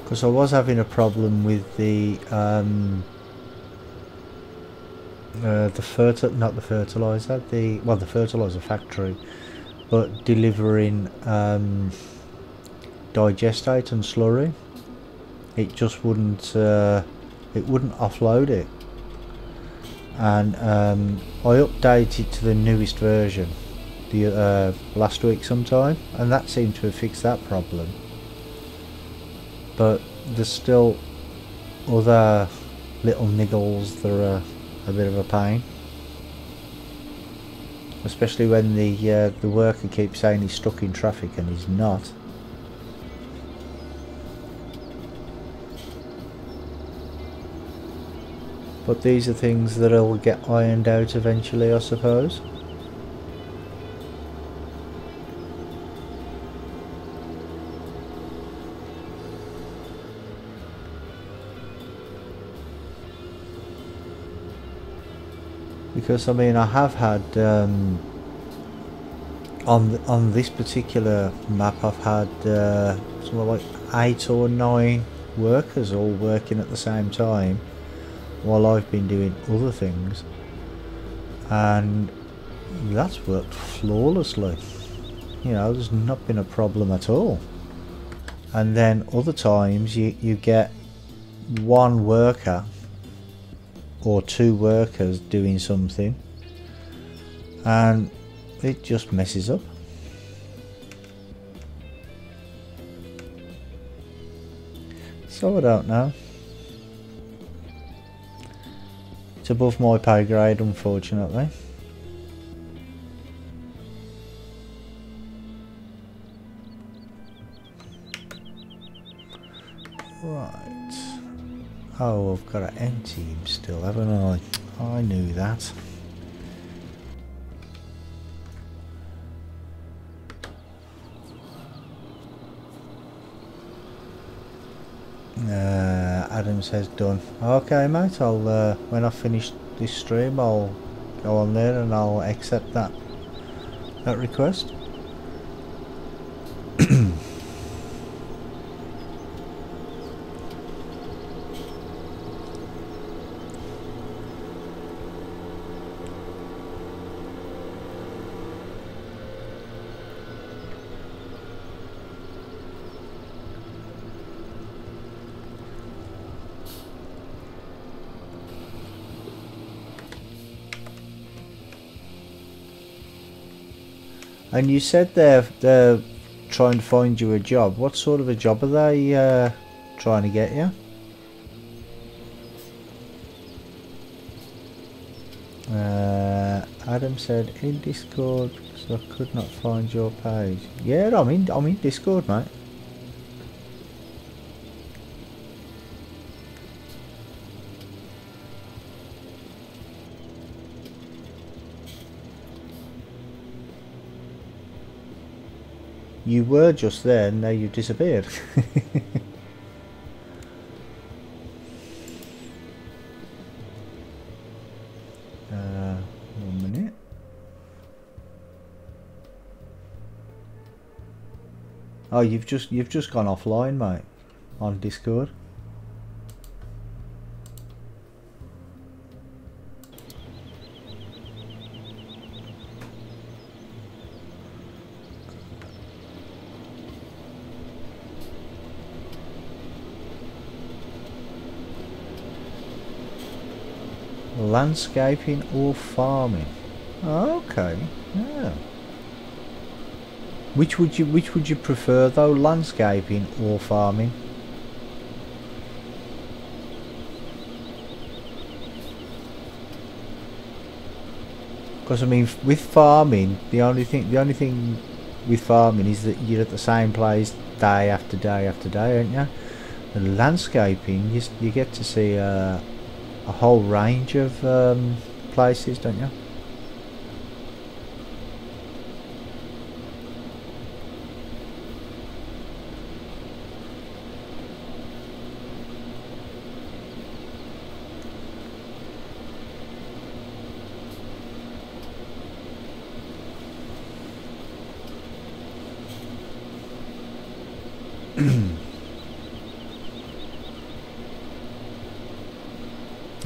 Because I was having a problem with the not the fertilizer, the fertilizer factory, but delivering digestate and slurry. It just wouldn't offload it, and I updated to the newest version the last week sometime, and that seemed to have fixed that problem. But there's still other little niggles that are a bit of a pain, especially when the worker keeps saying he's stuck in traffic and he's not. But these are things that'll get ironed out eventually, I suppose. Because I mean, I have had on this particular map, I've had something like 8 or 9 workers all working at the same time, while I've been doing other things, and that's worked flawlessly. You know, there's not been a problem at all. And then other times you get one worker or 2 workers doing something, and it just messes up. So I don't know. It's above my pay grade, unfortunately. Right. Oh, I've got to empty him still, haven't I? I knew that. Adam says done. Okay, mate. I'll when I finish this stream, I'll go on there and I'll accept that request. And you said they're trying to find you a job. What sort of a job are they trying to get you? Adam said in Discord because I could not find your page. Yeah, I'm in Discord, mate. You were just there, and now you've disappeared. 1 minute. Oh, you've just gone offline, mate, on Discord. Landscaping or farming? Oh, okay. Yeah. Which would you prefer though, landscaping or farming? Because I mean, with farming, the only thing with farming is that you're at the same place day after day after day, aren't you? And landscaping, you get to see a whole range of places, don't you?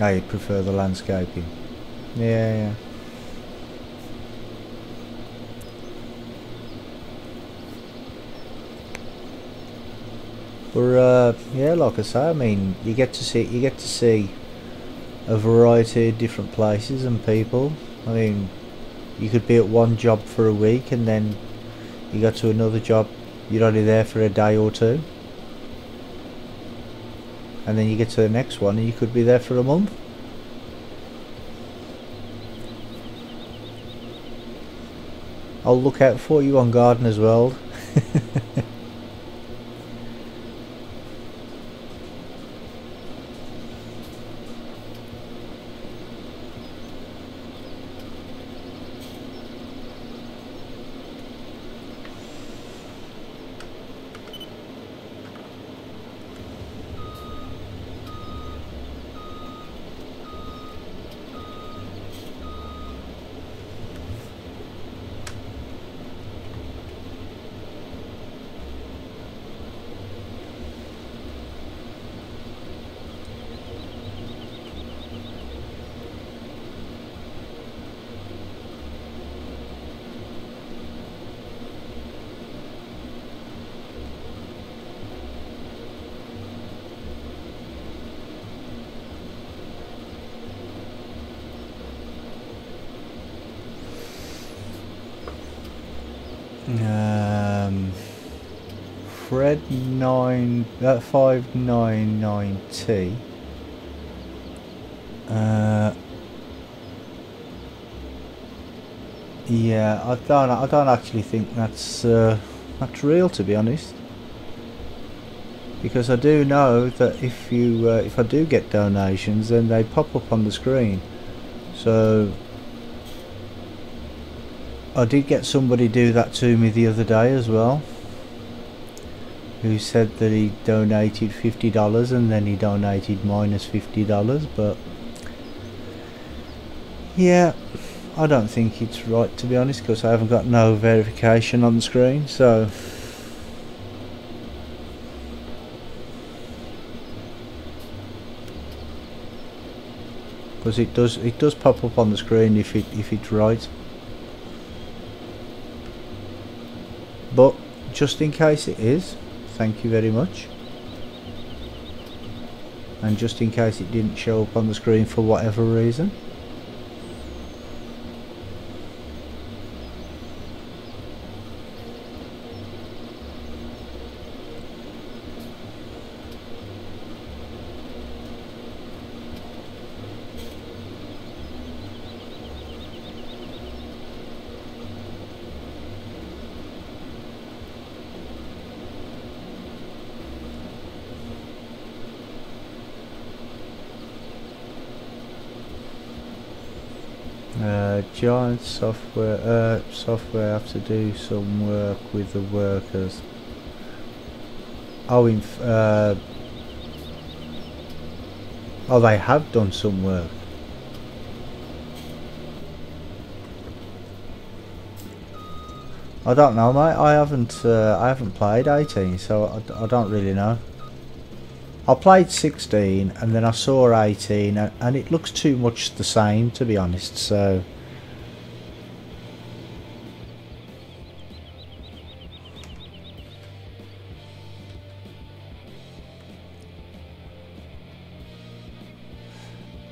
Oh, you prefer the landscaping? Yeah, yeah. But yeah, like I say, I mean, you get to see a variety of different places and people. I mean, you could be at one job for a week and then you go to another job, you're only there for a day or two, and then you get to the next one and you could be there for a month. I'll look out for you on Gardener's World. Fred 599T. Yeah, I don't actually think that's real, to be honest. Because I do know that if I do get donations, then they pop up on the screen. So I did get somebody do that to me the other day as well, who said that he donated $50 and then he donated minus $50, but yeah, I don't think it's right, to be honest, because I haven't got no verification on the screen. So because it does pop up on the screen if it's right, but just in case it is, thank you very much. And just in case it didn't show up on the screen for whatever reason, giant software have to do some work with the workers. Oh, oh, they have done some work. I don't know, mate. I haven't played 18, so I don't really know. I played 16 and then I saw 18 and it looks too much the same, to be honest, so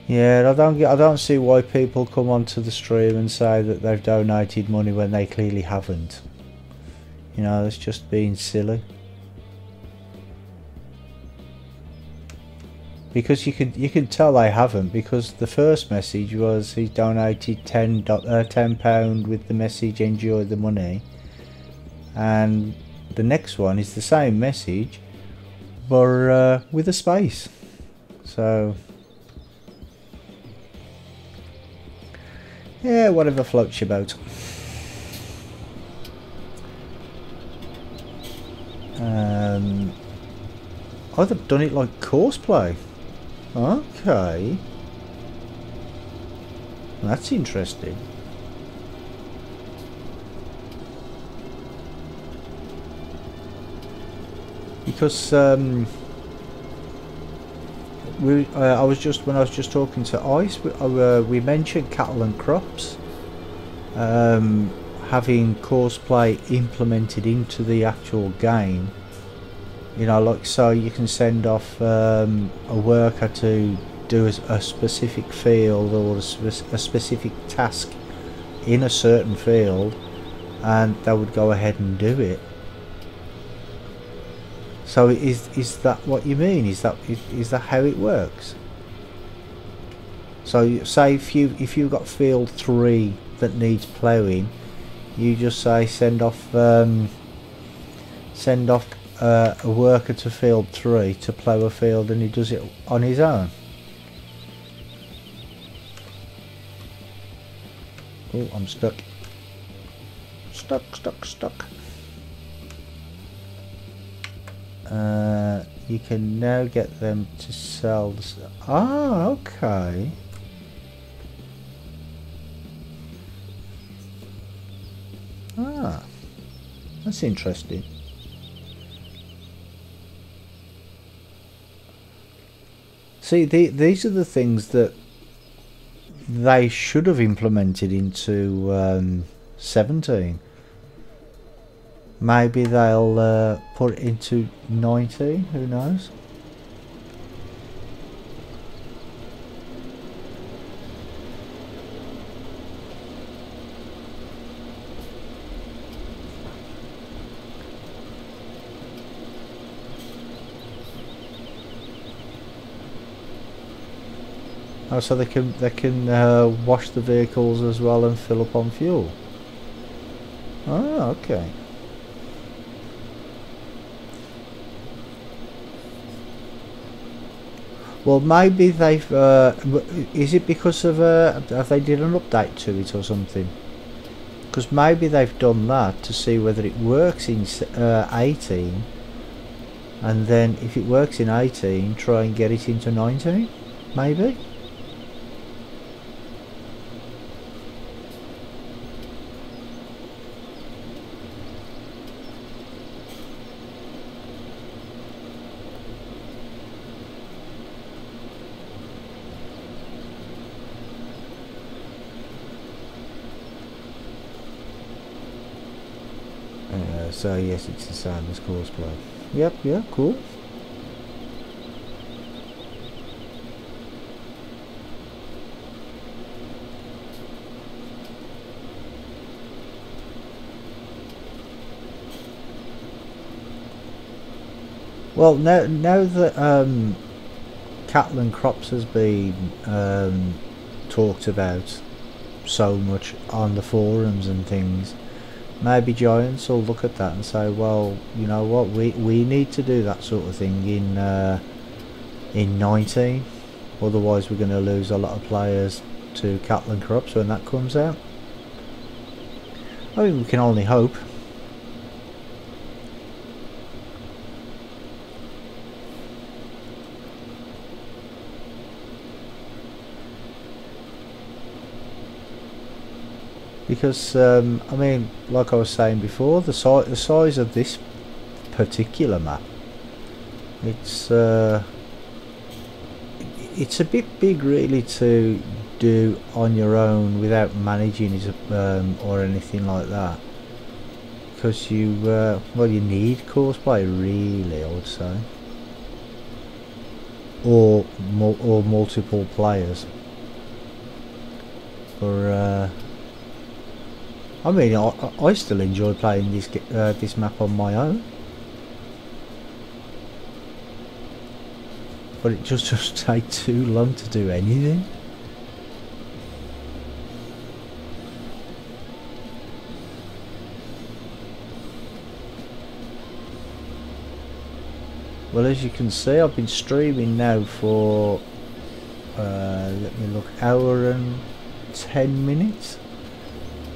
yeah, I don't see why people come onto the stream and say that they've donated money when they clearly haven't. You know, it's just being silly. Because you can tell they haven't, because the first message was he donated £10 with the message enjoy the money, and the next one is the same message but with a space. So yeah, whatever floats your boat. I'd have done it like courseplay. Okay, that's interesting. Because I was just when I was just talking to Ice, we mentioned cattle and crops having courseplay implemented into the actual game. You know, like so you can send off a worker to do a specific field or a specific task in a certain field, and they would go ahead and do it. So is that what you mean? Is that how it works? So say if you've got field 3 that needs ploughing, you just say send off a worker to field 3 to plough a field, and he does it on his own. Oh, I'm stuck. Stuck. You can now get them to sell the okay. That's interesting. See, these are the things that they should have implemented into 17. Maybe they'll put it into 19, who knows? Oh, so they can wash the vehicles as well and fill up on fuel. Oh, okay. Well, maybe they've. Is it because of have they did an update to it or something? Because maybe they've done that to see whether it works in 18, and then if it works in 18, try and get it into 19. Maybe. So yes, it's the same as courseplay. Yep, yeah, cool. Well, now that cattle and crops has been talked about so much on the forums and things, maybe Giants will look at that and say, well, you know what, we need to do that sort of thing in 19, otherwise we're going to lose a lot of players to cattle and crops when that comes out. I mean, we can only hope. Because I mean, like I was saying before, the size of this particular map, it's a bit big really to do on your own without managing it or anything like that. Because you well, you need courseplay really, I would say, or multiple players. Or I mean, I still enjoy playing this map on my own, but it just takes too long to do anything. Well, as you can see, I've been streaming now for let me look, hour and 10 minutes.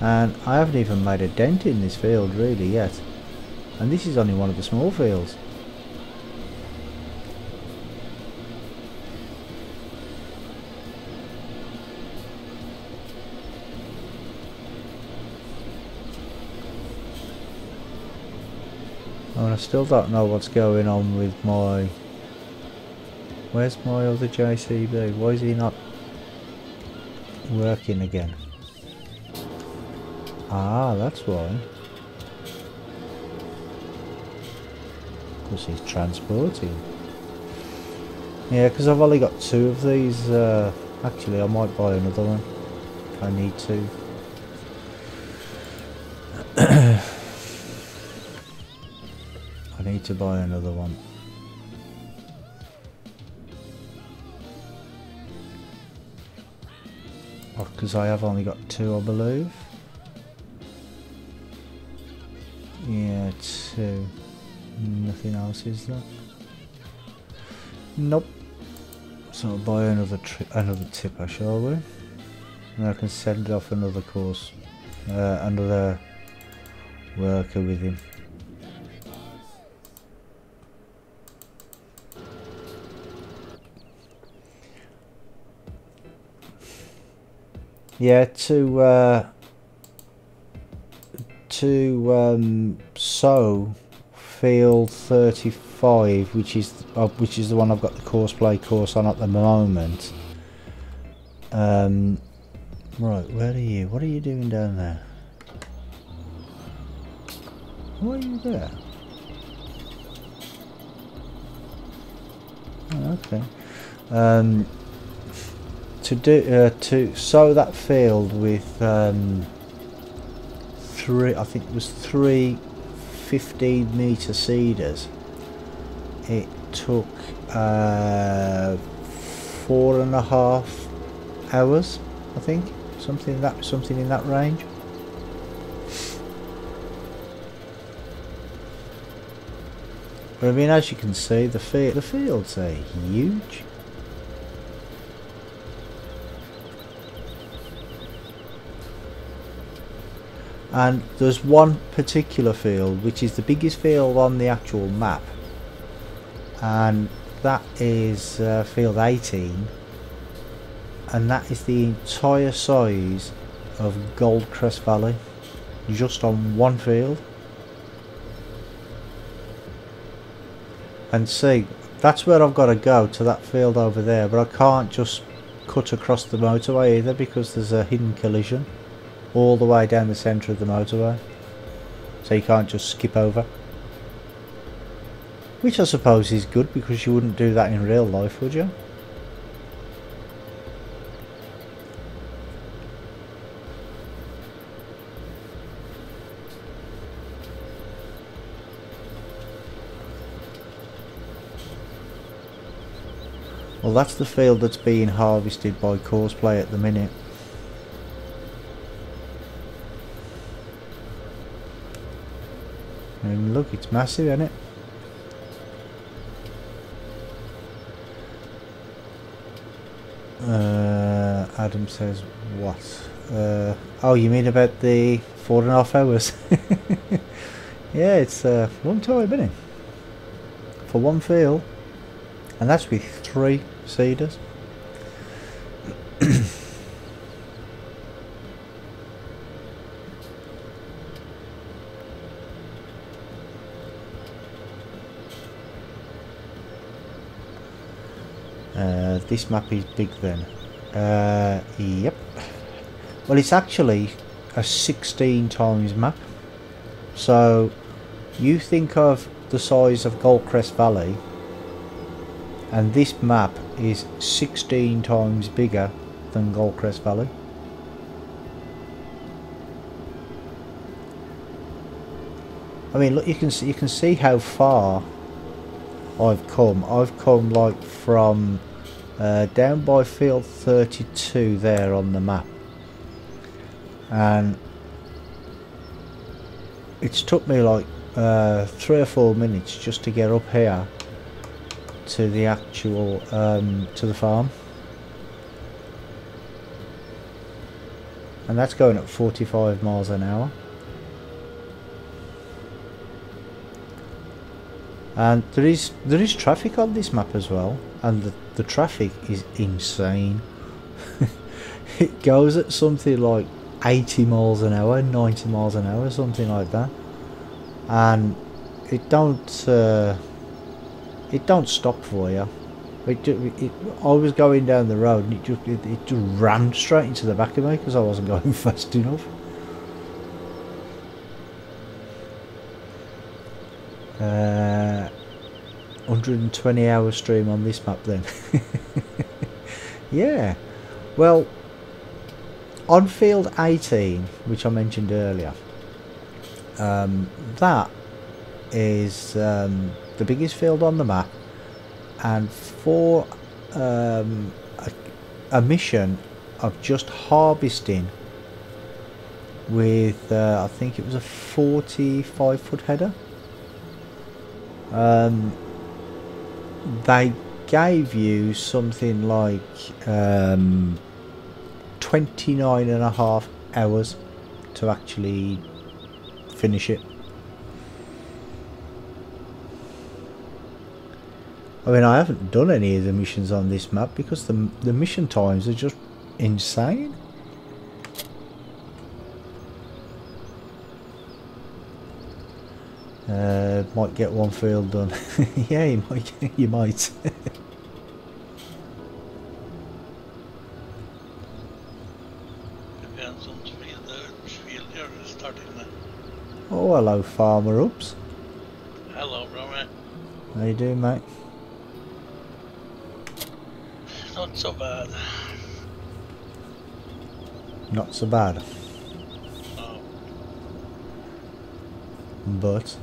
And I haven't even made a dent in this field really yet, and this is only one of the small fields. And I still don't know what's going on with my Where's my other JCB? Why is he not working again? Ah, that's why. Because he's transporting. Yeah, because I've only got 2 of these. Actually, I might buy another one if I need to. I need to buy another one. Because I have only got 2, I believe. Yeah, 2. Nothing else, is there? Nope. So I'll buy another tipper, shall we? And I can send off another course, another worker with him. Yeah, to sow field 35, which is the one I've got the courseplay course on at the moment. Right, where are you? What are you doing down there? Why are you there? Oh, okay. To sow that field with 3, I think it was 3 15-metre seeders. It took 4.5 hours, I think, something in that range. But I mean, as you can see, the fields are huge. And there's one particular field which is the biggest field on the actual map, and that is field 18, and that is the entire size of Goldcrest Valley, just on one field. And see, that's where I've got to go, to that field over there, but I can't just cut across the motorway either, because there's a hidden collision all the way down the centre of the motorway, so you can't just skip over, which I suppose is good, because you wouldn't do that in real life, would you? Well, that's the field that's being harvested by Courseplay at the minute. And look, it's massive, isn't it? Adam says what? Oh, you mean about the 4.5 hours? Yeah, it's a long time, isn't it? For one field, and that's with 3 seeders. This map is big then. Yep. Well, it's actually a 16 times map. So you think of the size of Goldcrest Valley, and this map is 16 times bigger than Goldcrest Valley. I mean, look, you can see how far I've come. I've come like from down by field 32 there on the map, and it's took me like 3 or 4 minutes just to get up here to the actual to the farm, and that's going at 45 miles an hour. And there is traffic on this map as well, and the traffic is insane. It goes at something like 80 miles an hour, 90 miles an hour, something like that, and it don't stop for you. I was going down the road and it just ran straight into the back of me because I wasn't going fast enough. 120-hour stream on this map then. Yeah, well, on field 18, which I mentioned earlier, that is the biggest field on the map, and for a mission of just harvesting with I think it was a 45-foot header, they gave you something like 29.5 hours to actually finish it. I mean, I haven't done any of the missions on this map because the mission times are just insane. Might get one field done. Yeah, you might. You might. Depends on which field you're starting with. Oh, hello, Farmer Ups. Hello, brother. How you doing, mate? Not so bad. Not so bad. No. But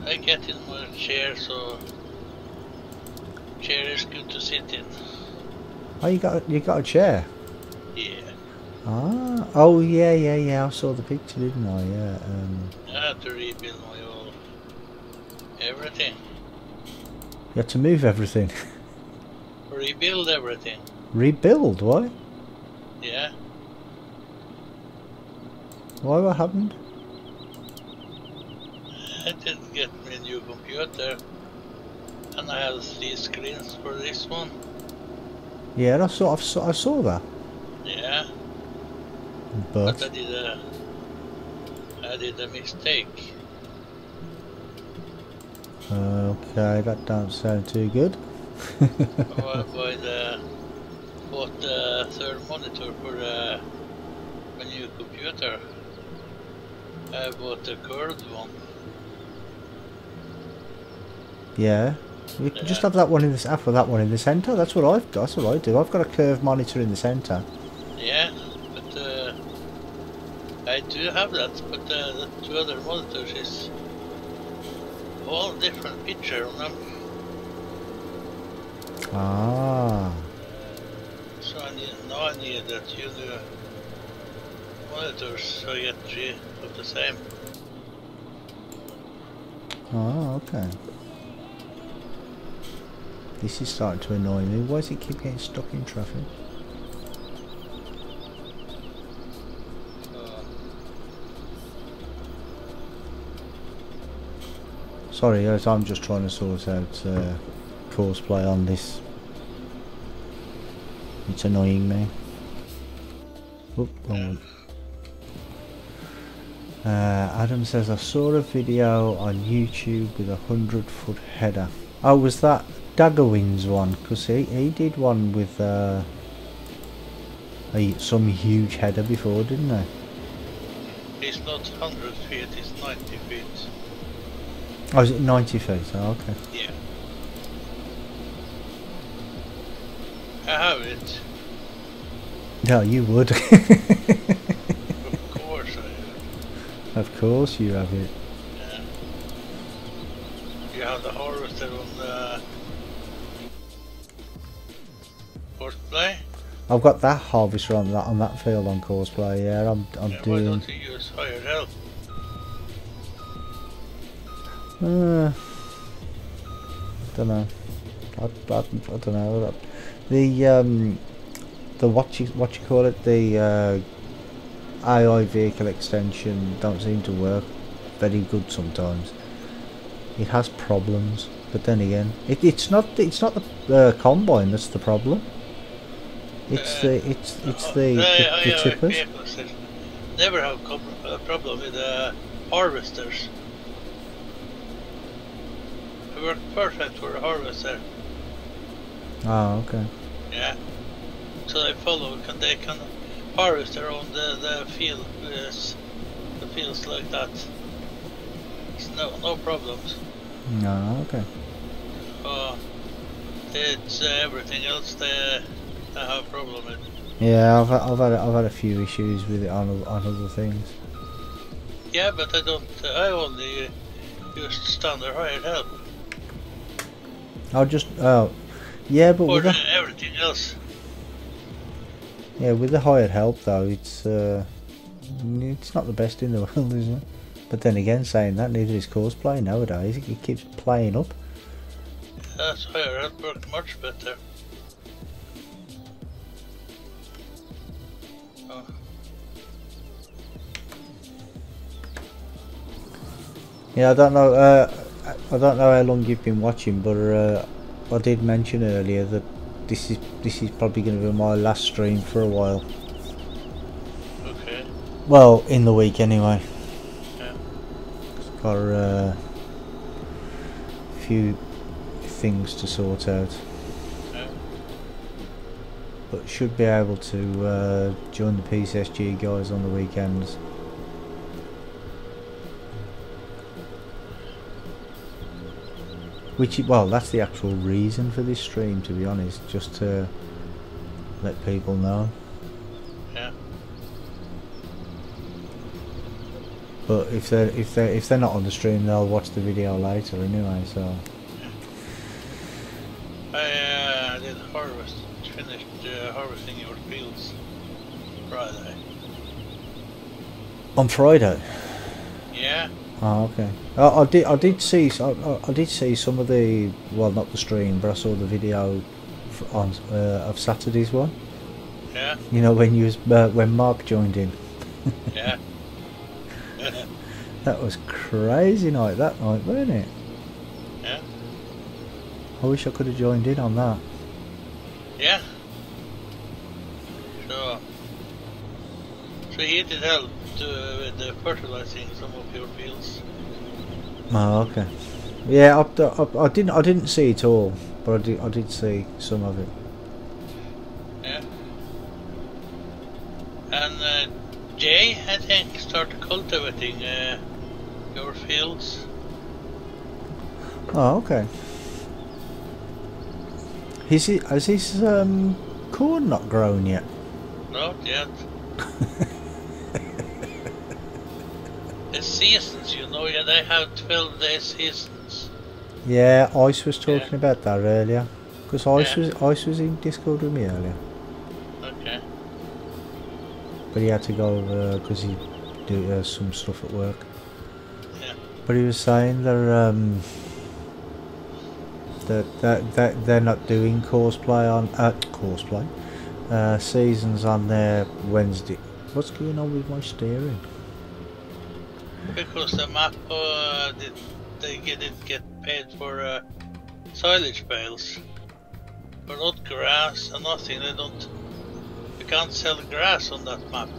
I get in my chair, so chair is good to sit in. oh, you got a chair. Yeah. Ah, oh yeah. I saw the picture, didn't I? Yeah. I had to rebuild my whole everything. You had to move everything. Rebuild everything. Rebuild? Why? Yeah. Why? What happened? I didn't get me a new computer, and I have 3 screens for this one. Yeah, I saw that. Yeah. But I did a mistake. okay, that don't sound too good. Bought the third monitor for my new computer. I bought a curved one. Yeah, you can just have that one in the centre. That's what I've got. That's what I do. I've got a curved monitor in the centre. Yeah, but I do have that. But the 2 other monitors is all different picture on them. Ah. So I need that 2 new monitors, so I get 3 of the same. Oh, okay. This is starting to annoy me. Why does it keep getting stuck in traffic? Sorry, I'm just trying to sort out courseplay on this. It's annoying me. Oop, wrong one. Adam says, I saw a video on YouTube with a 100-foot header. Oh, was that Daggerwin's one? Because he did one with some huge header before, didn't he? It's not 100 feet, it's 90 feet. Oh, is it 90 feet? Oh, okay. Yeah. I have it. No, you would. Of course I have. Of course you have it. Yeah. You have the harvester on the horseplay? I've got that harvester on that field on courseplay. Yeah, I'm Why doing. don't you use higher help? Don't know. I don't know. The what you call it, the AI vehicle extension don't seem to work very good sometimes. It has problems, but then again, it's not the combine that's the problem. It's the tippers. Never have a problem with harvesters. work perfect for a harvester. Oh, okay. Yeah. So they follow, they can harvest around the field, the fields like that. It's no problems. No, okay. It's everything else they have a problem with. Yeah, I've had a few issues with it on other things. Yeah, but I only use standard hired help. Yeah, but For with everything else. with the hired help though, it's not the best in the world, is it? But then again, saying that, neither is cosplay nowadays. It keeps playing up. That's hired help work much better. Yeah, I don't know. I don't know how long you've been watching, but I did mention earlier that this is probably going to be my last stream for a while. Okay. Well, in the week anyway. Yeah. Got a few things to sort out. Yeah. But should be able to join the PCSG guys on the weekends. Well, that's the actual reason for this stream, to be honest, just to let people know. Yeah. But if they're not on the stream, they'll watch the video later anyway. So I did finished harvesting your fields Friday. on Friday. Yeah. Oh, okay. I did see some of the, well, not the stream, but I saw the video of Saturday's one. Yeah. You know, when Mark joined in. Yeah. That was crazy night that night, wasn't it? Yeah. I wish I could have joined in on that. Yeah. So he did help with fertilizing some of your fields. Oh, okay. Yeah, I didn't see it all, but I did see some of it. Yeah. And Jay, I think, started cultivating your fields. Oh, okay. Has his corn not grown yet? Not yet. The seasons, you know, yeah, they have 12-day seasons. Yeah, Ice was talking about that earlier. Because Ice was in Discord with me earlier. Okay. But he had to go over because he do some stuff at work. Yeah. But he was saying that they're not doing cosplay seasons on their Wednesday. What's going on with my steering? Because the map they didn't get paid for silage bales, but not grass and nothing. You can't sell grass on that map.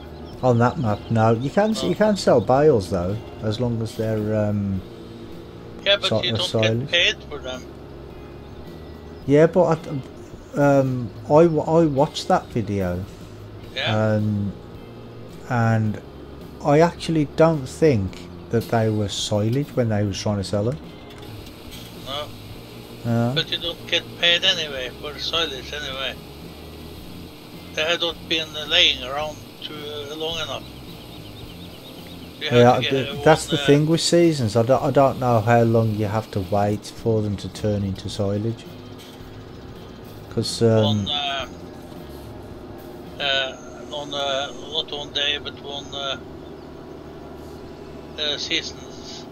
On that map, no. You can No. you can sell bales though, as long as they're Yeah, but you don't silage. get paid for them. Yeah, but I watched that video. Yeah. And I actually don't think that they were silage when they was trying to sell it. No. But you don't get paid anyway for silage anyway. They had not been laying around too long enough. That's the thing with seasons. I don't know how long you have to wait for them to turn into silage. Because not one day, but one seasons.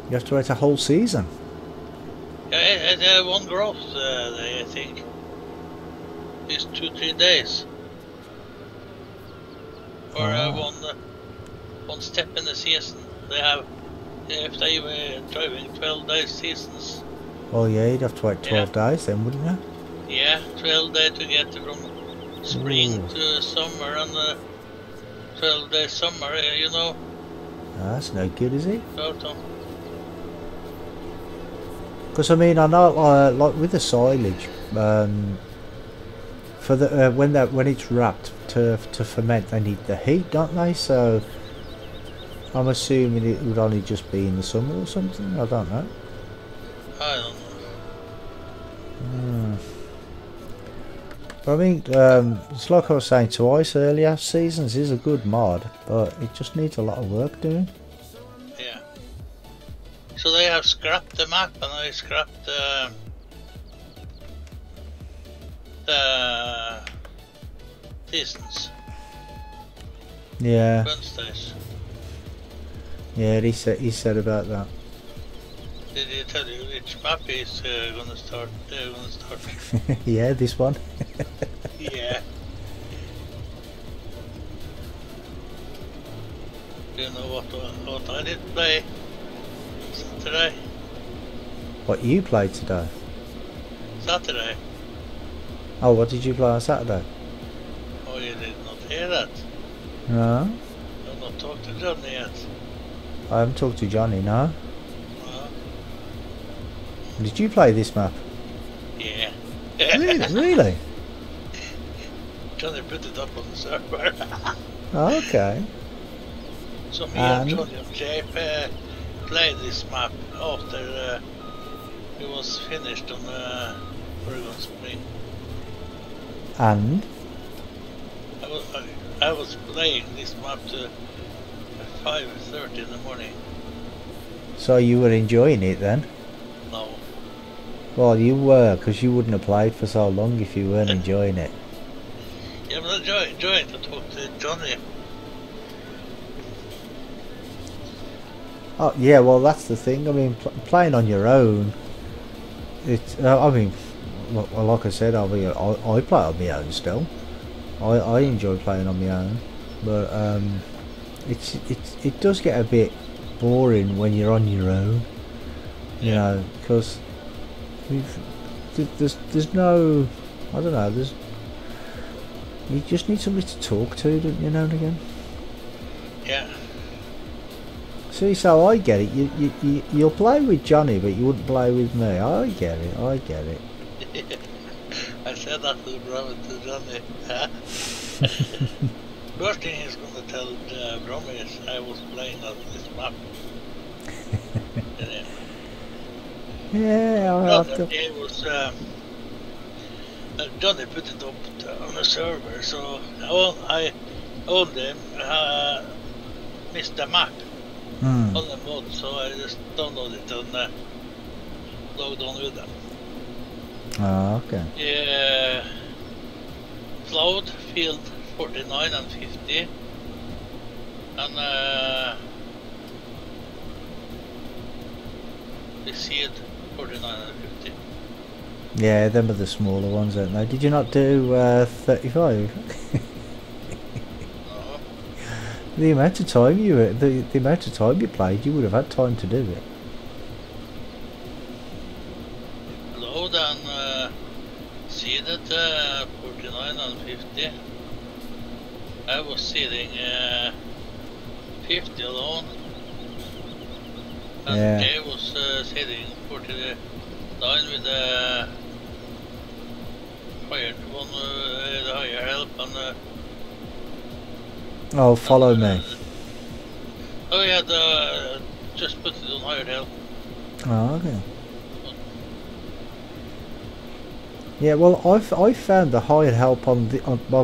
you have to wait a whole season. Yeah, one growth day, I think. It's 2-3 days. Or one step in the season. They have, if they were driving 12 days seasons. Oh yeah, you'd have to wait 12 days then, wouldn't you? Yeah, 12 days to get from spring to summer, and 12 days summer, you know. That's no good, is it? Autumn. Because I mean, I know like with the silage, for the when it's wrapped to ferment, they need the heat, don't they? So I'm assuming it would only just be in the summer or something. I don't know. I don't know. But I mean, it's like I was saying to Ice earlier. Seasons is a good mod, but it just needs a lot of work doing. Yeah. So they have scrapped the map, and I scrapped the seasons. Yeah. Wednesdays. Yeah, he said about that. Did he tell you which map is gonna start? Yeah, this one. Yeah. Do you know what I did play today? What you played today? Saturday. Oh, what did you play on Saturday? Oh, you did not hear that? No, I've not talked to Johnny yet. I haven't talked to Johnny, no. No. Did you play this map? Yeah. Really? Johnny put it up on the server. Oh, okay. So me and Johnny and Jay played this map after it was finished on Oregon Spring. And? I was playing this map to 5:30 in the morning. So you were enjoying it then? No. Well, you were, because you wouldn't have played for so long if you weren't enjoying it. Yeah, but I'm enjoying to talk to Johnny. Oh, yeah, well, that's the thing. I mean, playing on your own, it's, I mean, well, like I said, I play on my own still. I enjoy playing on my own, but it does get a bit boring when you're on your own, you know, because there's no, I don't know, you just need somebody to talk to, don't you, now and again? Yeah. See, so I get it. You'll play with Johnny, but you wouldn't play with me. I get it. I said that to the brother, to Johnny. First thing he's gonna tell Brommy is I was playing on this map. Yeah, it was Johnny put it up on the server, so I only missed the map on the mod, so I just downloaded it and logged on with them. Oh, okay. Yeah, Cloud, Field 49 and 50, and the Seed 49 and 50. Yeah, them are the smaller ones, aren't they? Did you not do 35? No. The amount of time the amount of time you played, you would have had time to do it. Load and seeded 49 and 50. I was seeding 50 alone, and Yeah. Jay was seeding 49 with the higher one, the higher help, and Oh, follow me. oh yeah, just put it on higher help. Oh, okay. Yeah, well, I found the hired help on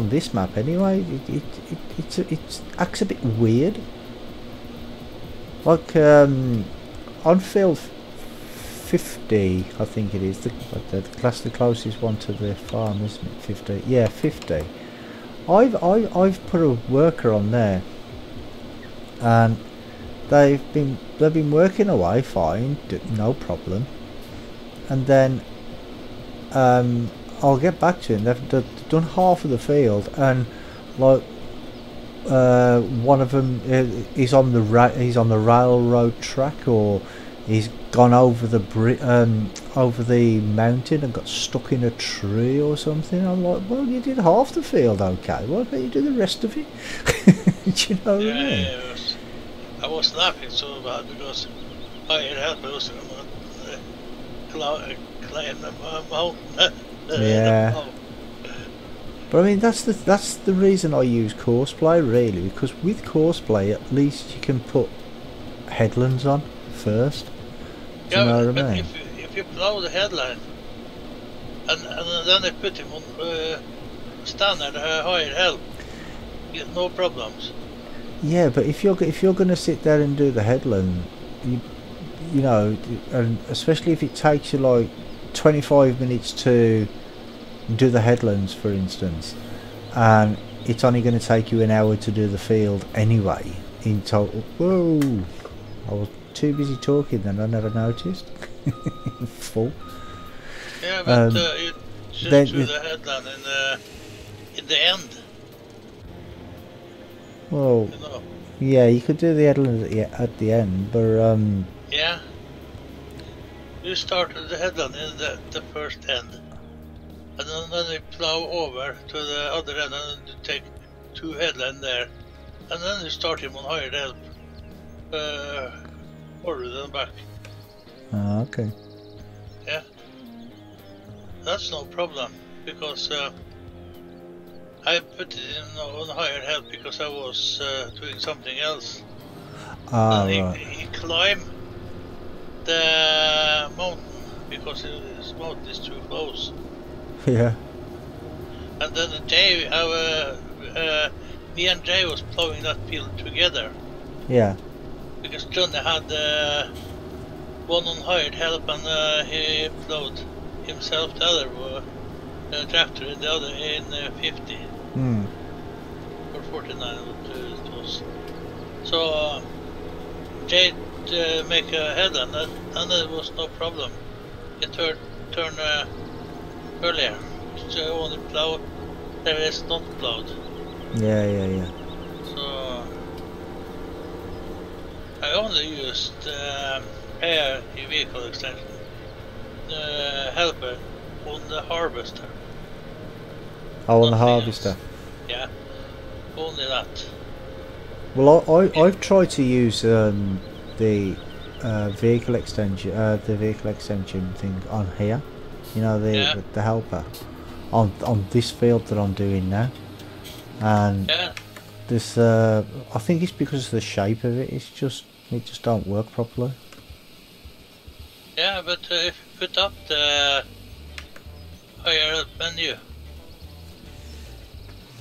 this map anyway. It acts a bit weird. Like on field 50, I think it is. That's the closest one to the farm, isn't it? 50. Yeah, 50. I've put a worker on there, and they've been working away fine, no problem, and then I'll get back to him. They've done half of the field, and like one of them is on the railroad track, or he's gone over the over the mountain and got stuck in a tree or something. I'm like, well, you did half the field, okay. Why can't you do the rest of it? Do you know what I mean? Yeah, I was laughing so bad because I had help. climb the mountain. Yeah. But I mean, that's the reason I use courseplay really, because with courseplay at least you can put headlands on first. Do you know what I mean? If you plow the headland and then they put him on standard higher help, you get no problems. Yeah, but if you're going to sit there and do the headland, you know, and especially if it takes you like 25 minutes to do the headlands, for instance, and it's only going to take you an hour to do the field anyway in total. Whoa! I was too busy talking then, I never noticed. Full. Yeah, but you just do the headland in the end. Well, You know. yeah, you could do the headland at the end, but yeah, you started the headland in the first end, and then you plow over to the other end, and you take 2 headland there, and then you start him on higher help, forward and back. Okay. Yeah, that's no problem, because I put it in on higher help because I was doing something else. Right. He climbed the mountain because his mountain is too close. Yeah. And then Jay, me and Jay was plowing that field together. Yeah. Because Johnny had one on hired help, and he plowed himself the other tractor in the other in 50 or 49 it was. So Jay make a headland, and it was no problem. He turn earlier. So only plow there is not plowed. Yeah. So I only used air vehicle extension helper on the harvester. Oh, on the Nothing harvester. else. Yeah, only that. Well, I've tried to use the vehicle extension, thing on here. You know, the helper on this field that I'm doing now, and this I think it's because of the shape of it. It just don't work properly. Yeah, but if you put up the higher up menu.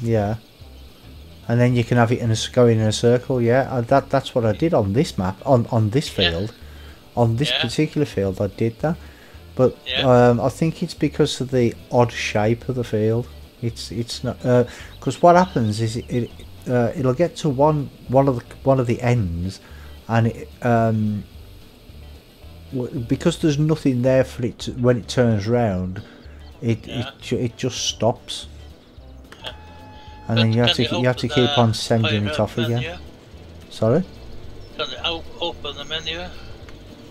Yeah. And then you can have it going in a circle. Yeah, that's what I did on this map, on this field, on this particular field. I did that, but I think it's because of the odd shape of the field. It's not because what happens is it'll get to one of the ends, and because there's nothing there for it to, when it turns round, it just stops. And then you have to keep on sending it off again. Menu? Sorry? Can you open the menu?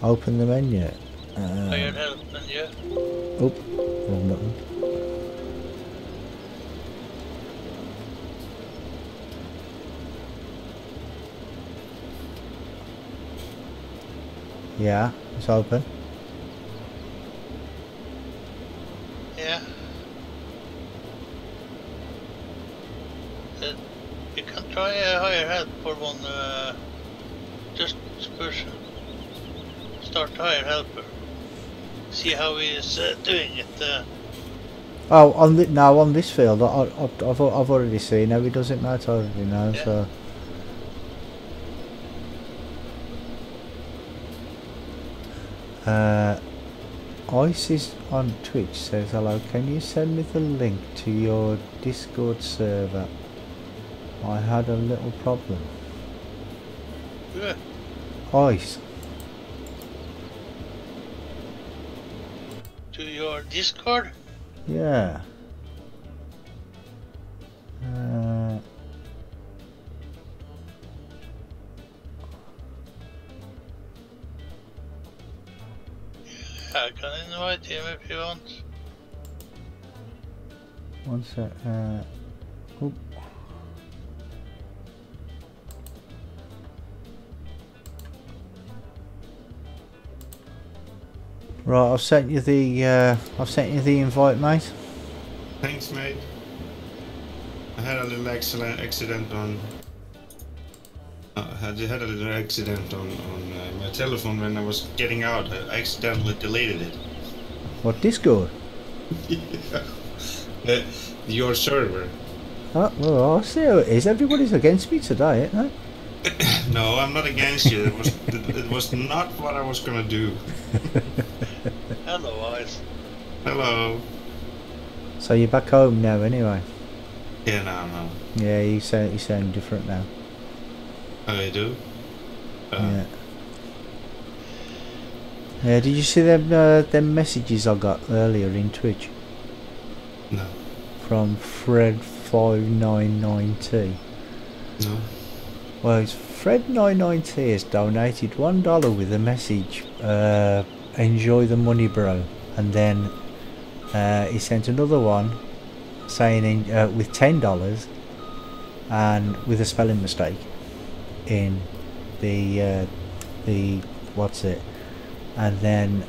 Open the menu. Higher help menu. Oh, wrong button. Yeah, it's open. Yeah. You can try a higher help for one, just push, start higher helper, see how he is doing it. Oh, on this field, I've already seen how he does it, mate. I already know. So. Isis on Twitch says hello. Can you send me the link to your Discord server? I had a little problem. Yeah. Ice. To your Discord? Yeah. I can invite him if you want. One sec. Oop. Right, I've sent you the invite, mate. Thanks, mate. I had a little accident on. I had a little accident on my telephone when I was getting out. I accidentally deleted it. What, Discord? Yeah. Your server. Oh, well, I see how it is. Everybody's against me today, ain't they? No, I'm not against you. It was not what I was gonna do. Hello, Ice. Hello. So you're back home now, anyway. Yeah, no. Yeah, you sound different now. Oh, you do? Yeah. Yeah. Did you see them messages I got earlier in Twitch No. from Fred599T? No. Well, it's Fred99T has donated $1 with a message. Enjoy the money, bro. And then he sent another one saying with $10 and with a spelling mistake in the what's it, and then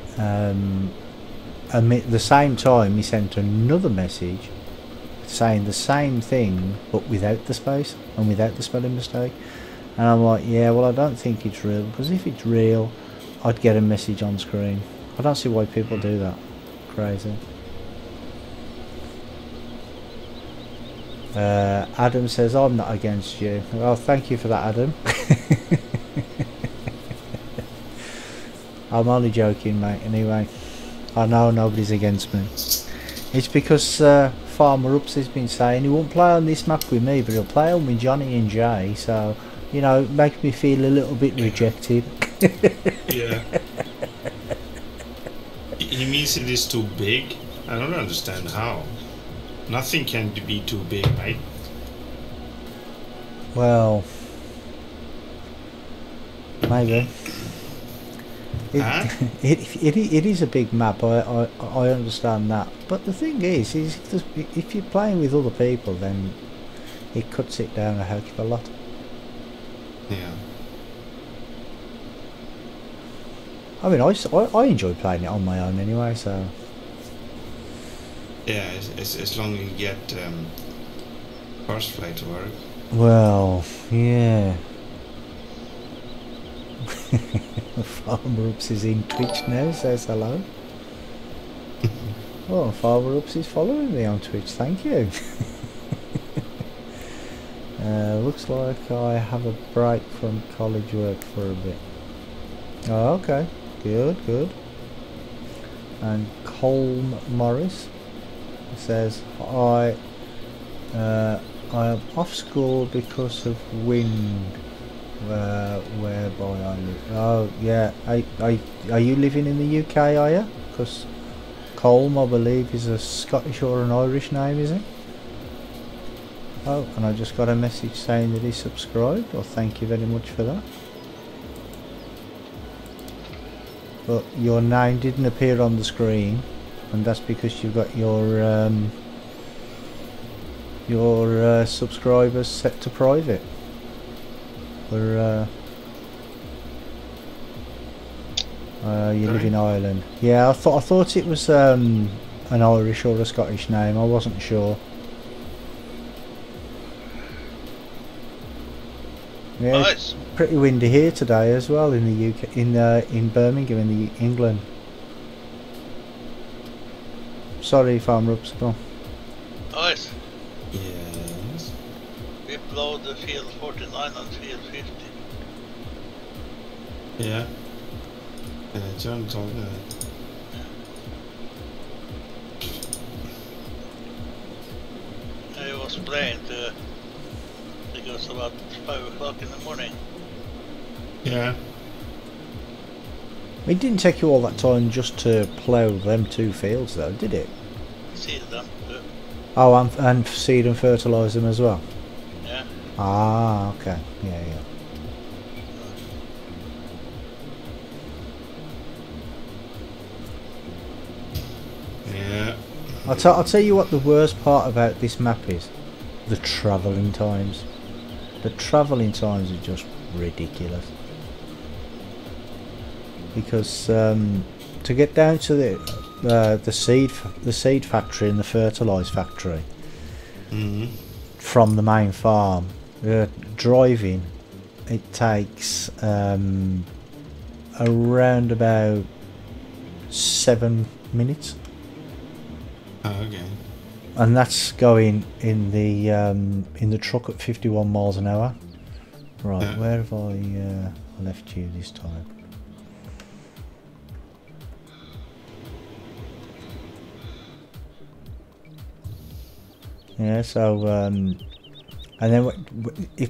at the same time he sent another message saying the same thing but without the space and without the spelling mistake. And I'm like, yeah, well, I don't think it's real, because if it's real I'd get a message on screen. I don't see why people do that. Crazy. Adam says, I'm not against you. Well, thank you for that, Adam. I'm only joking, mate, anyway. I know nobody's against me. It's because Farmer Ups has been saying he won't play on this map with me, but he'll play on with Johnny and Jay, so, you know, it makes me feel a little bit rejected. Yeah. He means it is too big. I don't understand how. Nothing can be too big, right? Well, maybe. Huh? It is a big map, I understand that. But the thing is if you're playing with other people, then it cuts it down a heck of a lot. Yeah. I mean, I enjoy playing it on my own anyway, so... Yeah, as long as you get Horsefly to work. Well, yeah. Farmer Ups is in Twitch now, says hello. Oh, Farmer Ups is following me on Twitch, thank you. Looks like I have a break from college work for a bit. Oh, okay, good. And Colm Morris says, I am off school because of wind whereby I live. Oh yeah, are you living in the UK, are you? Because Colm, I believe, is a Scottish or an Irish name, is it? Oh, and I just got a message saying that he subscribed. Well, thank you very much for that. But your name didn't appear on the screen, and that's because you've got your subscribers set to private. You live in Ireland. Yeah, I thought it was an Irish or a Scottish name. I wasn't sure. Yeah, Nice. it's pretty windy here today as well in the UK, in Birmingham, in England. Sorry, Farmer Ups. Go on. Nice. Yes. We blow the field 49 and field 50. Yeah. John told me that. I was playing it was about 5 o'clock in the morning. Yeah. It didn't take you all that time just to plough them 2 fields, though, did it? See them. Oh, and seed and fertilise them as well? Yeah. Ah, okay. Yeah. Yeah. I'll tell you what the worst part about this map is. The travelling times. The travelling times are just ridiculous. Because to get down to the seed factory and the fertilizer factory from the main farm, driving, it takes around about 7 minutes. Oh, okay. And that's going in the truck at 51 miles an hour. Right, Yeah. where have I left you this time? Yeah, so and then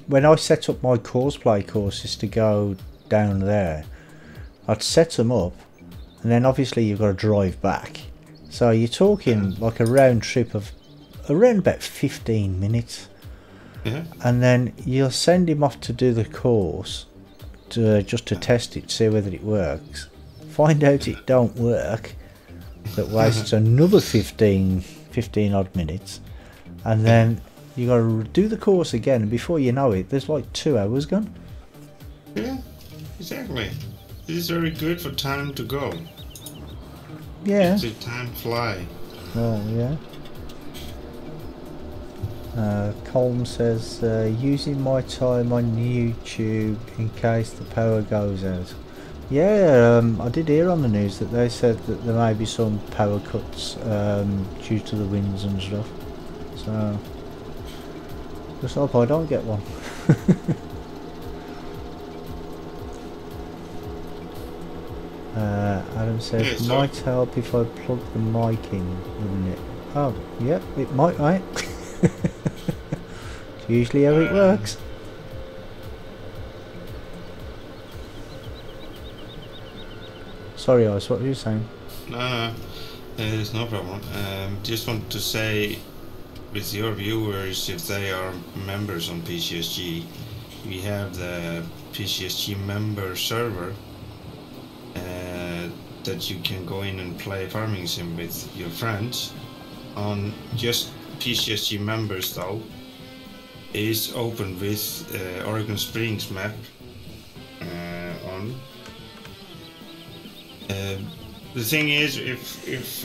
when I set up my cosplay courses to go down there, I'd set them up, and then obviously you've got to drive back. So you're talking like a round trip of around about 15 minutes. Yeah. And then you'll send him off to do the course just to test it, see whether it works. Find out it don't work. That wastes another 15 odd minutes. And then you got to do the course again, and before you know it, there's like 2 hours gone. Yeah, exactly. This is very good for time to go. Yeah. The time fly. Oh, yeah. Colm says, using my time on YouTube in case the power goes out. Yeah, I did hear on the news that they said that there may be some power cuts due to the winds and stuff. So, just hope I don't get one. Adam says, Yeah, so- might help if I plug the mic in, wouldn't it? Oh, yeah, it might, mate. It's usually how it works. Sorry, Ice, what were you saying? No, there's no problem. Just want to say, with your viewers, if they are members on PCSG, we have the PCSG member server that you can go in and play farming sim with your friends. On just PCSG members though, is open with Oregon Springs map on. The thing is, if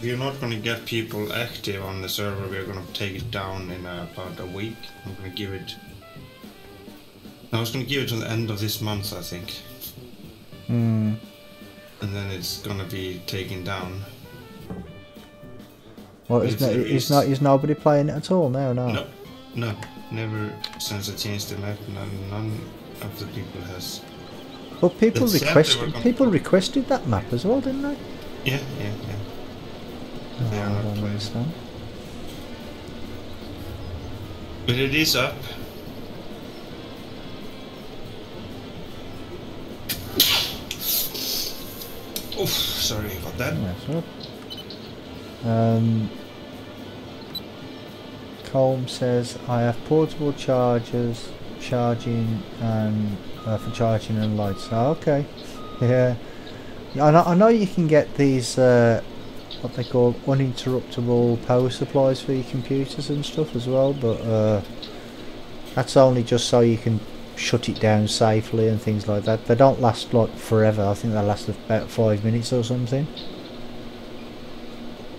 we're not going to get people active on the server, we're going to take it down in about a week. I'm going to give it. I was going to give it to the end of this month, I think. Hmm. And then it's going to be taken down. Well, It's- is nobody playing it at all now? No. No, never since I changed the map. None of the people has. But people They said they were gonna- requested that map as well, didn't they? Yeah. Oh, They are I not don't playing. understand. But it is up. Oof, sorry about that. That's right. Colm says, I have portable chargers, charging and for charging and lights. Oh, okay. Yeah. I know you can get these what they call uninterruptible power supplies for your computers and stuff as well, but that's only just so you can shut it down safely and things like that. They don't last like forever. I think they last about 5 minutes or something.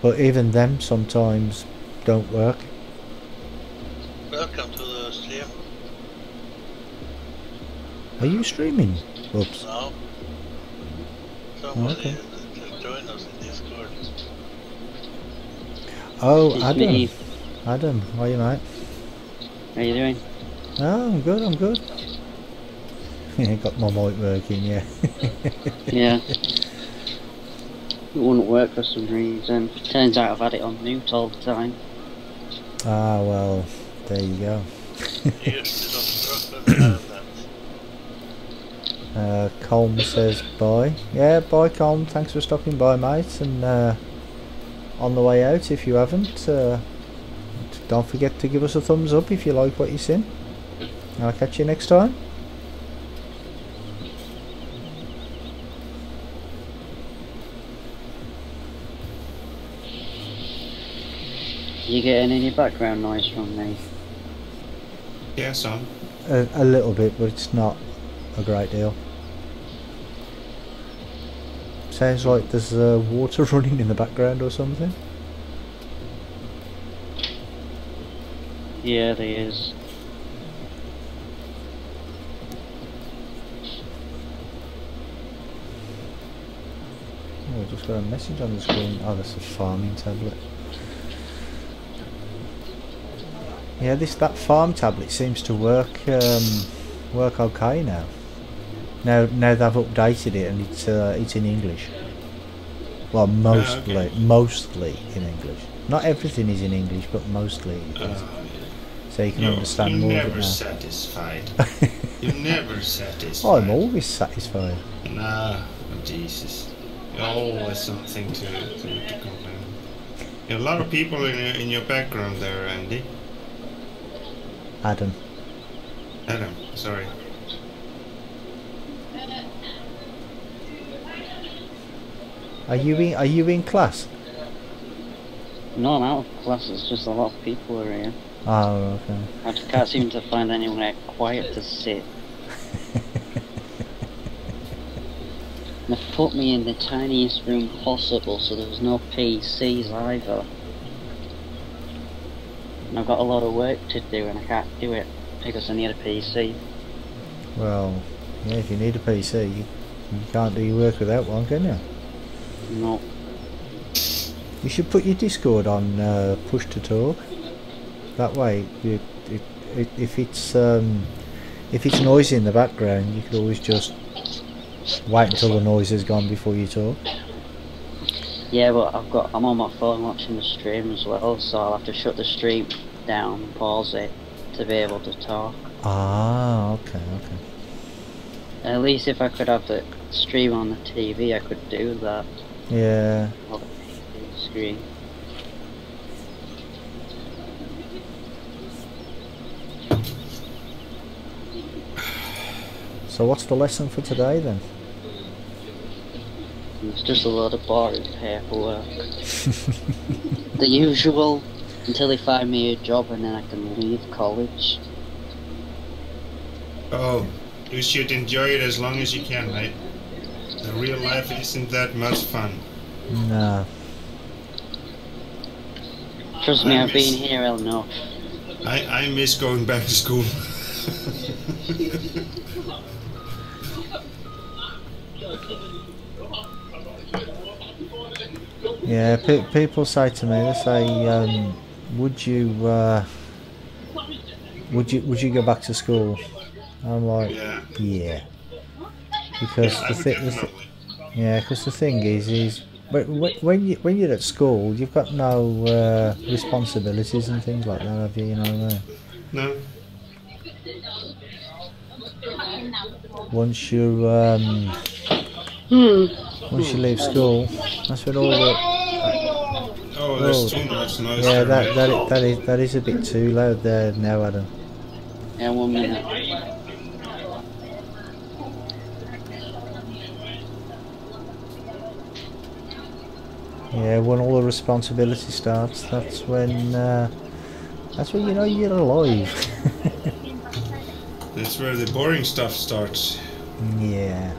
But even them sometimes don't work. Welcome to the stream. Are you streaming? Oops. Now, somebody Okay. just joined us in Discord. Oh, It's Adam. me. Adam, how are you, mate? How you doing? Oh, I'm good, I'm good. Yeah, got my mic working, yeah. Yeah. It wouldn't work for some reason. Turns out I've had it on mute all the time. Ah, well, there you go. Usually don't have that. Colm says bye. Yeah, bye Colm, thanks for stopping by, mate. And on the way out, if you haven't, don't forget to give us a thumbs up if you like what you've seen. I'll catch you next time. You getting any background noise from me? Yeah, some. A little bit, but it's not a great deal. Sounds like there's water running in the background or something. Yeah, there is. Oh, I just got a message on the screen. Oh, that's a farming tablet. Yeah, that farm tablet seems to work okay now. Now they've updated it and it's in English. Well, mostly in English. Not everything is in English, but mostly it is. So you can understand more of it now. You're never satisfied. You're never satisfied. Oh, I'm always satisfied. Nah, oh, Jesus. Always something to complain. A lot of people in your background there, Andy. Adam, sorry. are you in class? No, I'm out of class. It's just a lot of people are here. Oh, okay. I just can't seem to find anywhere quiet to sit. They've put me in the tiniest room possible, so there's no PCs either. And I've got a lot of work to do, and I can't do it because I need a PC. Well, yeah, if you need a PC, you can't do your work without one, can you? No. You should put your Discord on push to talk. That way, if it's noisy in the background, you could always just wait until the noise is gone before you talk. Yeah, but I'm on my phone watching the stream as well, so I'll have to shut the stream down and pause it to be able to talk. Ah, okay. At least if I could have the stream on the TV, I could do that. Yeah. On the TV screen. So what's the lesson for today then? It's just a lot of boring paperwork. The usual, until they find me a job and then I can leave college. Oh, you should enjoy it as long as you can, mate. The real life isn't that much fun. Nah. Trust me, I've been here enough. I miss going back to school. Yeah, people say to me, they say, would you go back to school? I'm like, yeah. Because the thing is when you're at school, you've got no responsibilities and things like that, have you? You know what I mean? No. Once you leave school, that's when all the Oh, there's too much noise. yeah, that is a bit too loud there now, Adam. Yeah, 1 minute. Yeah, when all the responsibility starts, that's when you know you're alive. That's where the boring stuff starts. Yeah.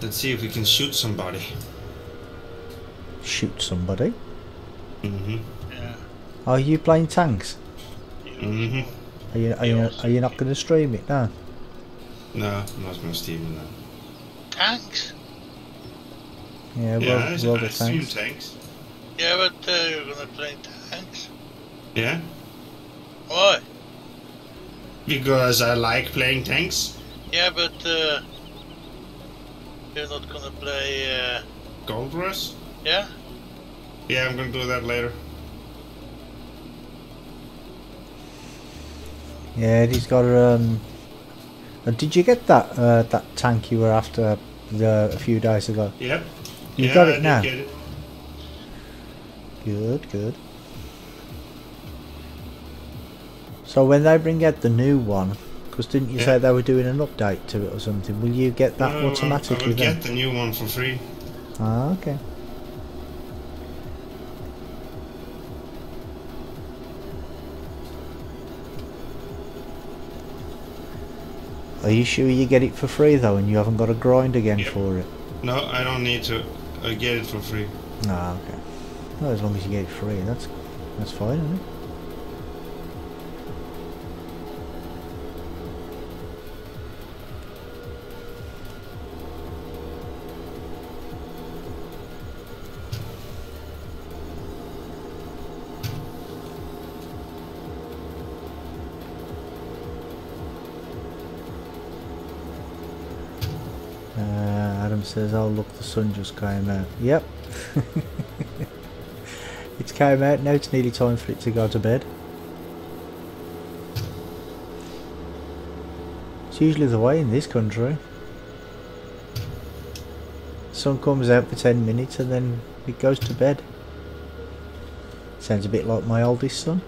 Let's see if we can shoot somebody. Shoot somebody? Mm-hmm. Yeah. Are you playing tanks? Mm-hmm. Are you not going to stream it now? No, I'm not going to stream it now. Tanks? Yeah, I the stream tanks. tanks. Yeah, but you're gonna play tanks? Yeah? Why? Because I like playing tanks. Yeah, but you're not gonna play. Gold Rush? Yeah? Yeah, I'm gonna do that later. Yeah, he's got did you get that tank you were after a few days ago? Yep. You got it I now? did get it. Good. So when they bring out the new one, because didn't you say they were doing an update to it or something, will you get that automatically I will then? get the new one for free. Ah, okay. Are you sure you get it for free though, and you haven't got to grind again Yep. for it? No, I don't need to. I get it for free. Ah, okay. Well, as long as you get it free, that's fine, isn't it? Adam says, oh look, the sun just came out. Yep. It's came out, now it's nearly time for it to go to bed. It's usually the way in this country. Sun comes out for 10 minutes and then it goes to bed. Sounds a bit like my oldest son.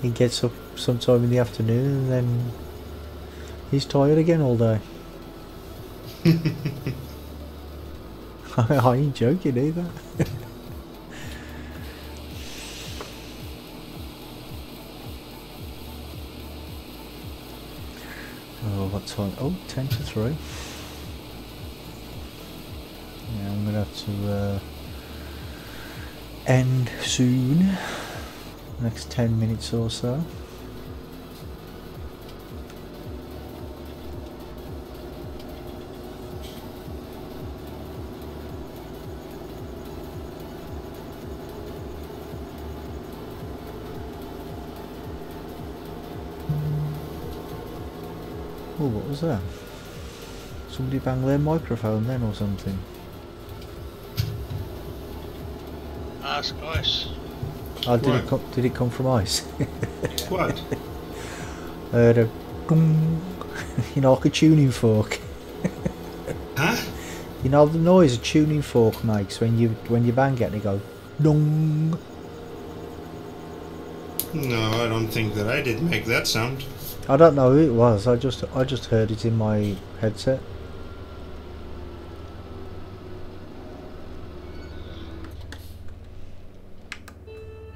He gets up sometime in the afternoon and then he's tired again all day. I ain't joking either. Oh, what time? Oh, 10 to 3. Yeah, I'm gonna have to end soon. Next 10 minutes or so. Oh, what was that? Somebody banged their microphone then or something. Ask us. Oh, did it come from ice? What? Heard a dong, you know, like a tuning fork. Huh? You know the noise a tuning fork makes when you bang it and it goes dong. No, I don't think that I did make that sound. I don't know who it was. I just heard it in my headset.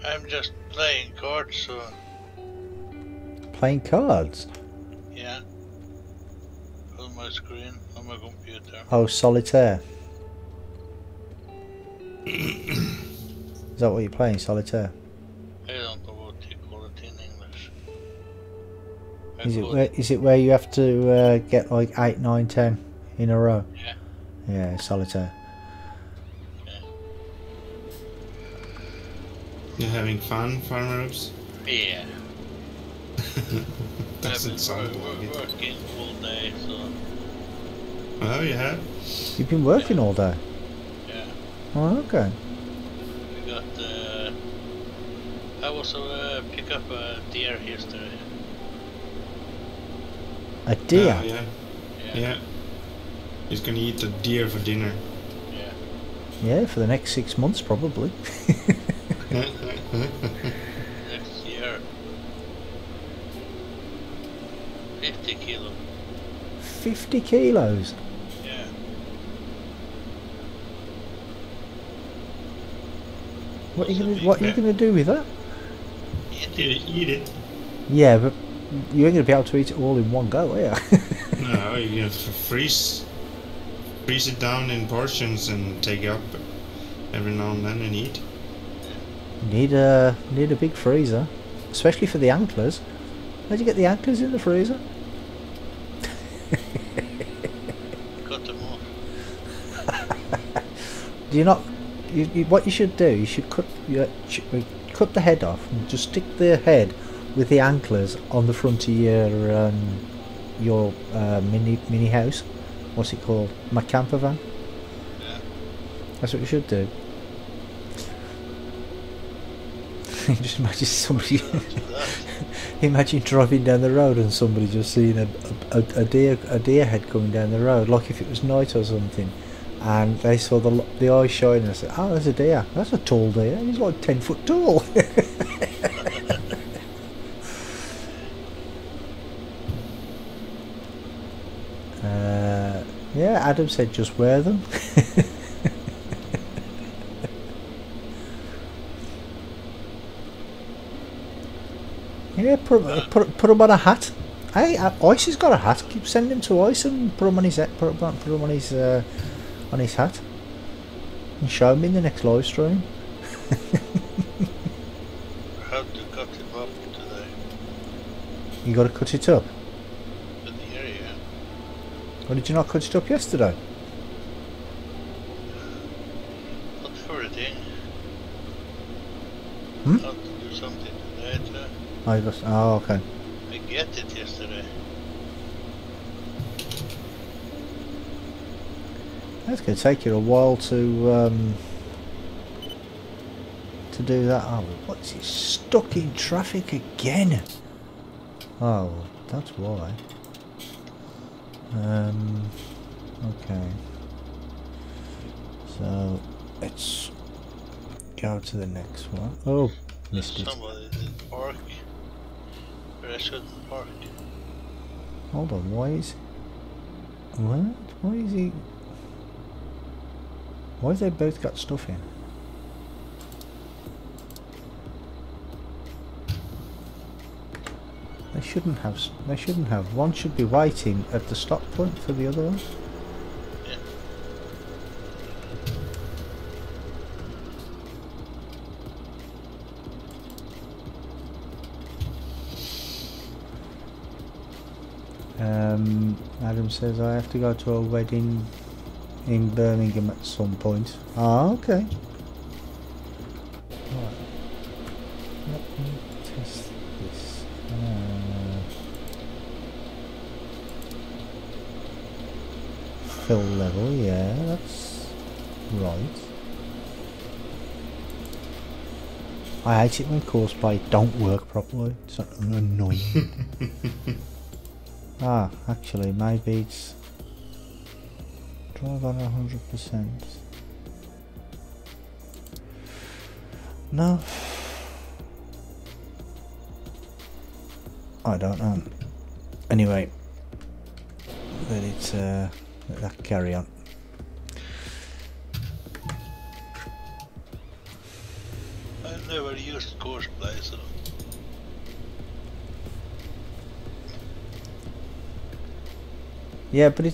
I'm just playing cards, so Playing cards? yeah. On my screen, on my computer. Oh, solitaire. Is that what you're playing, solitaire? I don't know what you call it in English. Is it where you have to get like 8, 9, 10 in a row? Yeah. Yeah, solitaire. You're having fun, Farmer Ups? Yeah. Doesn't sound like I've been it. working all day, so Oh, you have? You've been working all day? yeah. Oh, okay. We got. I also pick up a deer yesterday. A deer? Oh, yeah. Yeah. He's gonna eat the deer for dinner. Yeah. Yeah, for the next 6 months probably. Next year. 50 kilo. 50 kilos? Yeah. What are you gonna do with that? Eat it. Yeah, but you ain't gonna be able to eat it all in one go, are you? No, you have to freeze it down in portions and take up every now and then and eat. Need a big freezer, especially for the antlers. Where'd you get the antlers in the freezer? Cut them off. Do you not? What you should do? You should cut the head off and just stick the head with the antlers on the front of your mini house. What's it called? My camper van. Yeah. That's what you should do. Just imagine somebody. Imagine driving down the road and somebody just seeing a deer head coming down the road, like if it was night or something, and they saw the eyes shining and said, "Oh, there's a deer. That's a tall deer. He's like 10 foot tall." Yeah, Adam said just wear them. Yeah, put him on a hat. Hey, Ice has got a hat. Keep sending him to Ice and put him on his hat. Put him on his hat. And show him in the next live stream. How to cut him up today? You got to cut it up. In the area. Or did you not cut it up yesterday? Not everything. Hmm? How to do something today too. Oh, okay. I get it yesterday. That's going to take you a while to do that. Oh, what's he stuck in traffic again? Oh, that's why. Okay. So let's go to the next one. Oh, missed it. Somebody did park where I shouldn't park. Hold on, why is... What? Why is he... Why have they both got stuff in? They shouldn't have. They shouldn't have. One should be waiting at the stop point for the other one. Adam says I have to go to a wedding in Birmingham at some point. Ah, okay. Right. Let me test this. Fill level, yeah, that's right. I hate it when courseplay don't work properly. It's annoying. Ah, actually, maybe it's drive on 100%. No, I don't know. Anyway, let it let that carry on. I've never used courseplay, so Yeah, but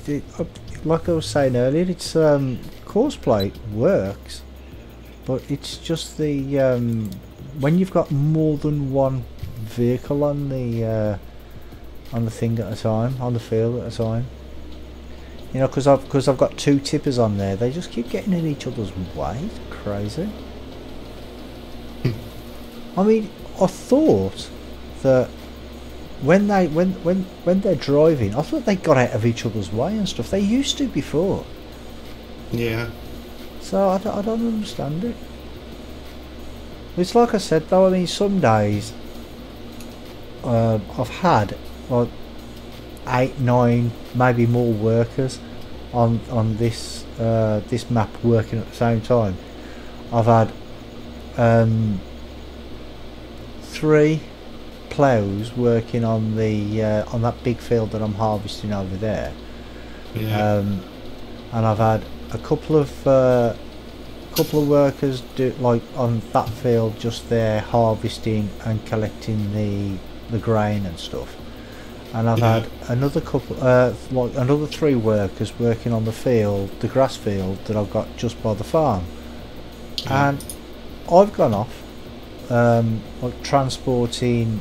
like I was saying earlier, it's courseplay works, but it's just the when you've got more than one vehicle on the thing at a time, on the field at a time. You know, because I've got two tippers on there, they just keep getting in each other's way. It's crazy. I mean, I thought that when they're driving, I thought they got out of each other's way and stuff. They used to before. Yeah. So I don't understand it. It's like I said though. I mean, some days I've had like 8, 9, maybe more workers on this this map working at the same time. I've had 3 plows working on the on that big field that I'm harvesting over there. Yeah. And I've had a couple of workers do like on that field just there harvesting and collecting the grain and stuff. And I've had another couple, like another 3 workers working on the field, the grass field that I've got just by the farm. And I've gone off, like transporting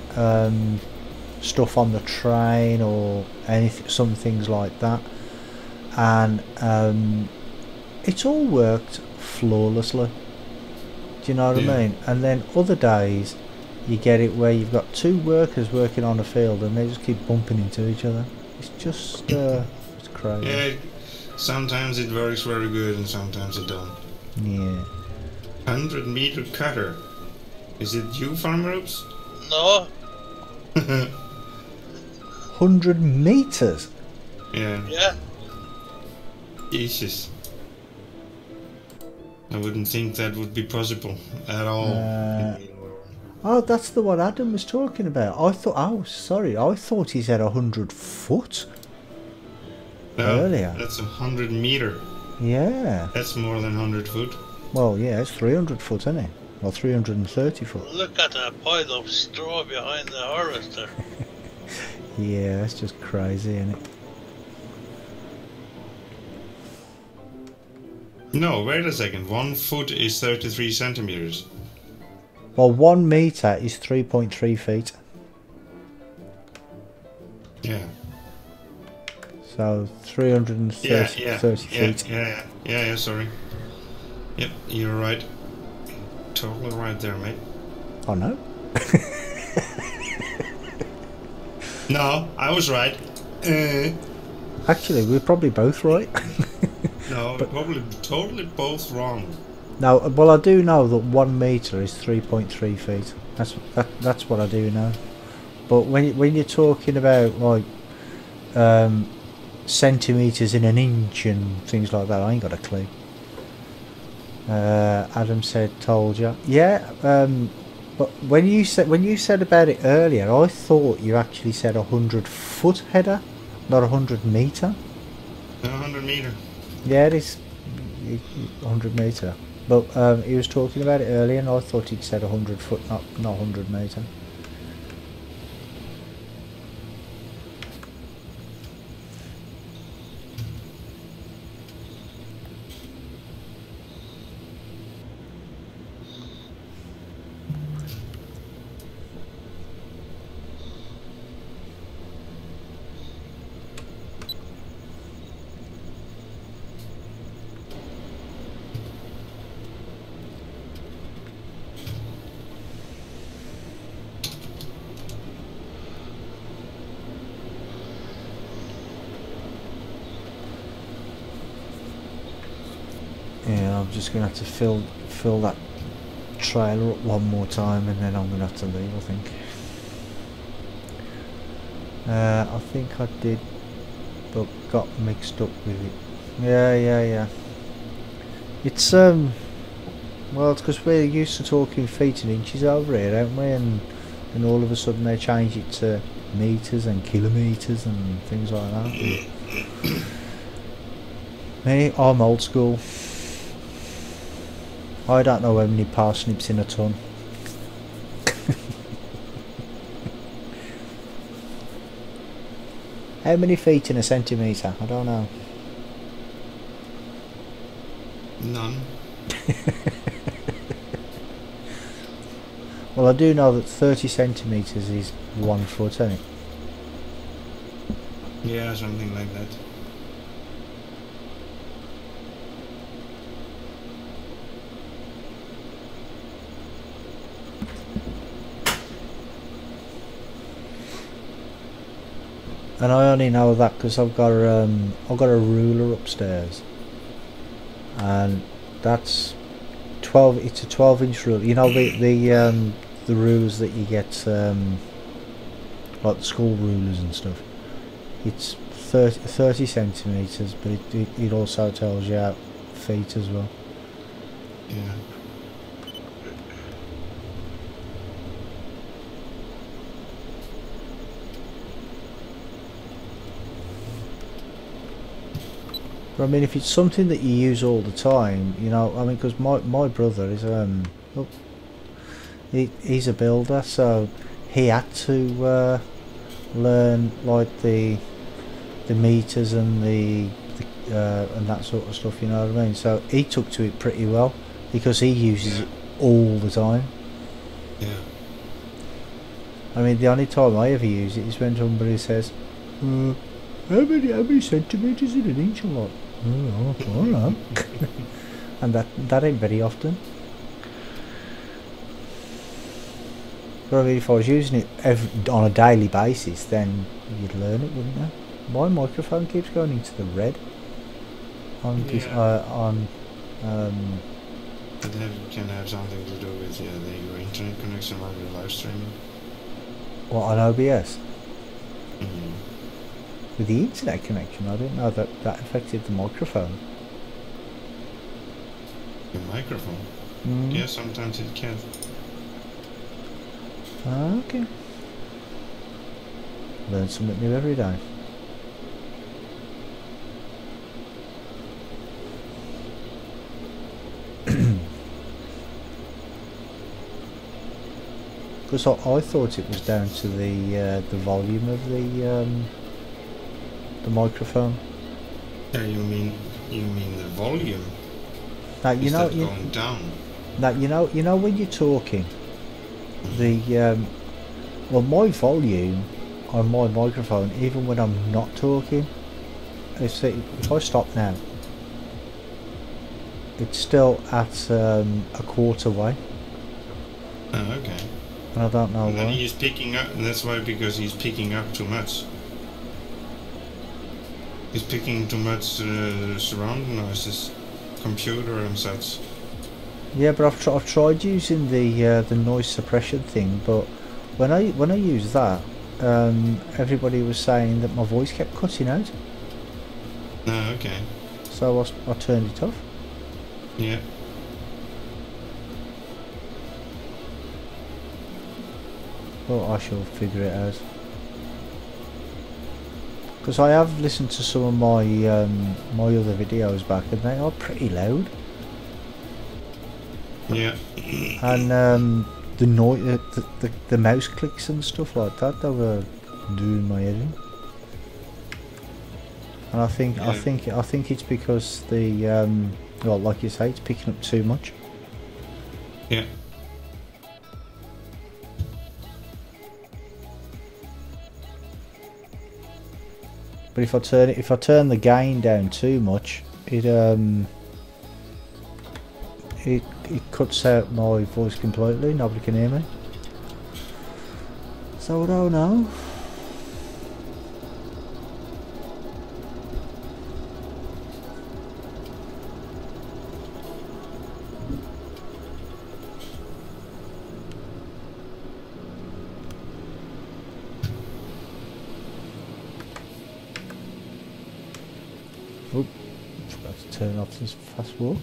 stuff on the train or anything, some things like that, and it's all worked flawlessly. Do you know what I mean? And then other days you get it where you've got 2 workers working on a field and they just keep bumping into each other. It's just it's crazy. Yeah, sometimes it works very good and sometimes it don't. Yeah. 100-meter cutter. Is it you, Farm Ropes? no. 100 meters. Yeah. Yeah. Jesus. I wouldn't think that would be possible at all. Oh, that's the one Adam was talking about. I thought. Oh, sorry. I thought he said 100 foot. No, earlier. That's 100-meter. Yeah. That's more than 100 foot. Well, yeah, it's 300 foot, isn't it? Well, 330 foot. Look at that pile of straw behind the harvester. Yeah, that's just crazy, isn't it? No, wait a second. 1 foot is 33 centimeters. Well, 1 meter is 3.3 feet. Yeah. So 330 Yeah, feet. yeah, sorry. Yep, you're right. Totally right there, mate. Oh no. No, I was right. Actually, we're probably both right. No, we're probably totally both wrong. No, well, I do know that 1 meter is 3.3 feet. That's what I do know. But when you're talking about like centimeters in an inch and things like that, I ain't got a clue. Adam said, "Told you." Yeah. But when you said about it earlier, I thought you actually said 100-foot header, not 100 meter. 100 meter. Yeah, it is 100 meter. But he was talking about it earlier, and I thought he'd said 100 foot, not 100 meter. Yeah, I'm just gonna have to fill that trailer up one more time, and then I'm gonna have to leave. I think I did, but got mixed up with it. Yeah. It's well, it's because we're used to talking feet and inches over here, aren't we? And then all of a sudden they change it to meters and kilometers and things like that. Me, I'm old school. I don't know how many parsnips in a ton. How many feet in a centimetre? I don't know. None. Well, I do know that 30 centimetres is 1 foot, isn't it? Yeah, something like that. And I only know that because I've got a ruler upstairs, and that's 12. It's a 12-inch ruler. You know the rulers that you get like the school rulers and stuff. It's 30 centimeters, but it also tells you out feet as well. Yeah. But I mean, if it's something that you use all the time, you know, I mean, because my brother is he's a builder, so he had to learn like the meters and the and that sort of stuff. You know what I mean? So he took to it pretty well because he uses it all the time. Yeah. I mean, the only time I ever use it is when somebody says, "How many centimeters in an inch?" I'm like, "Oh, I don't know." And that ain't very often. But I mean, if I was using it on a daily basis, then you'd learn it, wouldn't you? My microphone keeps going into the red on this That can have something to do with your internet connection while you're live streaming. what, on OBS. Mm-hmm. With the internet connection, I didn't know that affected the microphone. The microphone? Mm. Yeah, sometimes it can. Okay. Learn something new every day. Because I thought it was down to the volume of the microphone. Yeah, you mean the volume? Now you Is know that going down? now you know when you're talking, the well, my volume on my microphone, even when I'm not talking, if I stop now, it's still at a quarter way. Oh, okay. And I don't know And then why. he's picking up, and that's why, because he's picking up too much. He's picking too much surrounding noises, computer and such. Yeah, but I've tried using the noise suppression thing, but when I used that, everybody was saying that my voice kept cutting out. Oh, okay. So I turned it off. Yeah. But I shall figure it out. Because I have listened to some of my my other videos back, and they are pretty loud. Yeah. And the noise, the mouse clicks and stuff like that, they were doing my head in. And I think it's because the well, like you say, it's picking up too much. Yeah. But if I turn the gain down too much, it cuts out my voice completely. Nobody can hear me. So I don't know. Oop, forgot to turn off this fast walk.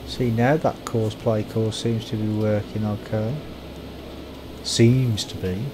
See, now that play course seems to be working okay. Seems to be.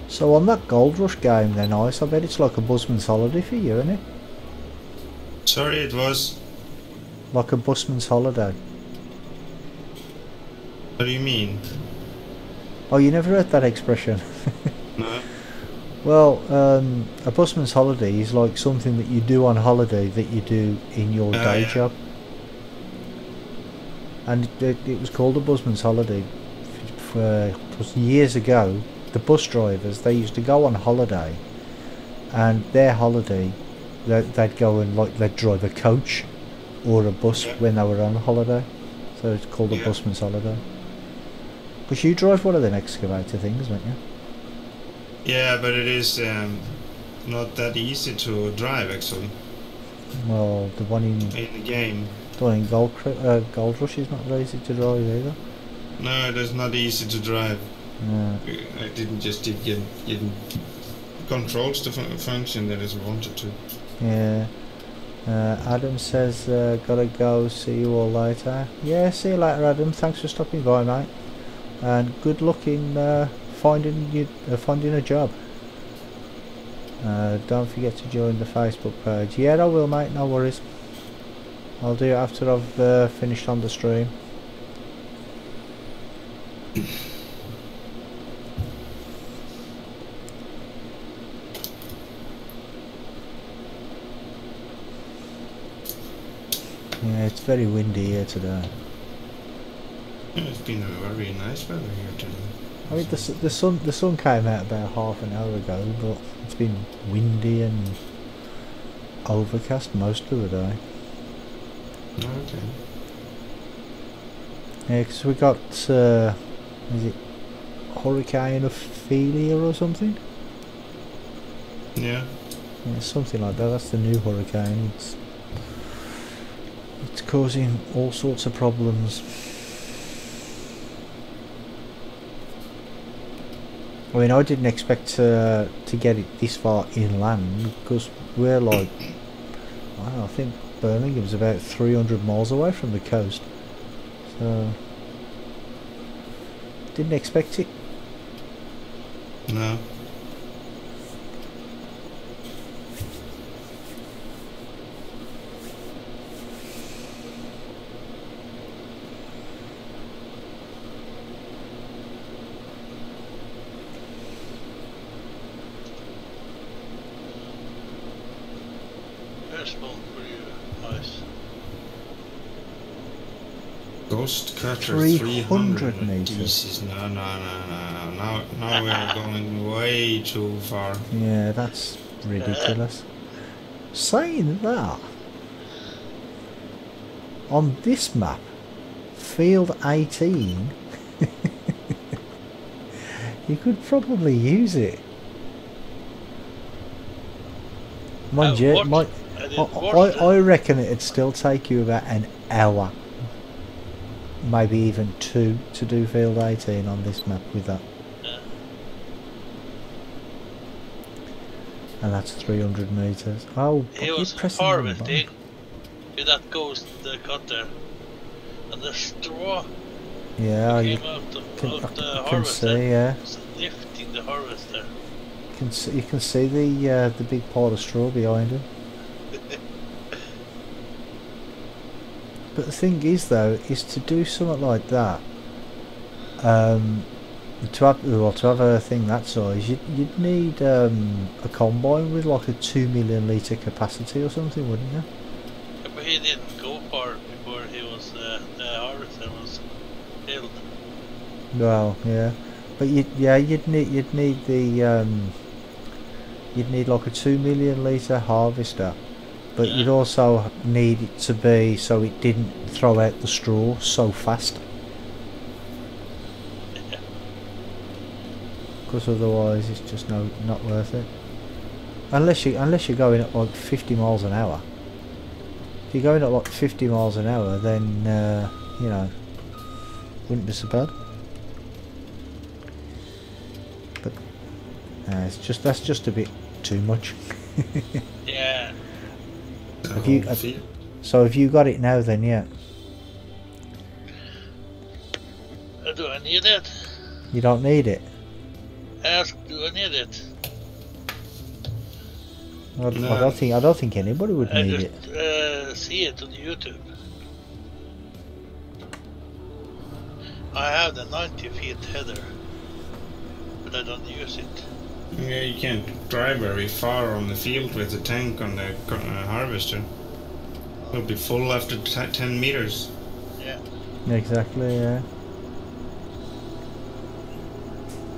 So on that Gold Rush game then, Ice, I bet it's like a busman's holiday for you, isn't it? Sorry, it was. Like a busman's holiday. What do you mean? Oh, you never heard that expression? No. Well, a busman's holiday is like something that you do on holiday that you do in your day yeah. job. And it was called a busman's holiday for it was years ago. The bus drivers, they used to go on holiday, and their holiday, they'd go and they'd drive a coach or a bus when they were on holiday. So it's called a busman's holiday. But you drive one of them excavator things, don't you? Yeah, but it is not that easy to drive actually. Well, the one in the game. The one in Gold Rush is not very easy to drive either. No, it is not easy to drive. Yeah. I didn't get controls to function that is wanted to. Yeah. Adam says, gotta go, see you all later. Yeah, see you later, Adam. Thanks for stopping by, mate. And good luck in finding a job. Don't forget to join the Facebook page. Yeah, I will, mate, no worries. I'll do it after I've finished on the stream. Yeah, it's very windy here today. Yeah, it's been a very nice weather here today. I mean, the sun came out about half an hour ago, but it's been windy and overcast most of the day. Okay. Yeah, because we got, is it Hurricane Ophelia or something? Yeah. Yeah, something like that. That's the new hurricane. It's causing all sorts of problems. I mean, I didn't expect to get it this far inland because we're like, I don't know, I think Birmingham's about 300 miles away from the coast. So, didn't expect it. No. First one for you, nice. Ghost cutter 300 300 meters. Jesus, no. Now we are going way too far. Yeah, that's ridiculous. Saying that, on this map, field 18, you could probably use it. Mind you, I reckon it'd still take you about an hour, maybe even 2, to do field 18 on this map with that. Yeah. And that's 300 meters. Oh, He you're was pressing the wrong button. harvesting with that ghost cutter, and the straw Yeah, you came out of can, the I can harvester. see, yeah. Was lifting the harvester. You can see the big pile of straw behind him. But the thing is, though, is to do something like that. To have a thing that size, you'd need a combine with like a 2 million litre capacity or something, wouldn't you? Yeah, but he didn't go far before he was the harvester was filled. Well, yeah, but you'd need like a 2 million litre harvester, but you'd also need it to be so it didn't throw out the straw so fast. Because otherwise it's just not worth it. Unless you're going at like 50 miles an hour. If you're going at like 50 miles an hour, then you know, wouldn't be so bad. But that's just a bit too much. Yeah. So have you got it now then? Yeah. Do I need it? You don't need it. Ask, do I need it? I don't think anybody would I need just it. see it on YouTube. I have the 90 feet header, but I don't use it. Yeah, you can't drive very far on the field with the tank on the harvester. It'll be full after 10 meters. Yeah. Exactly. Yeah.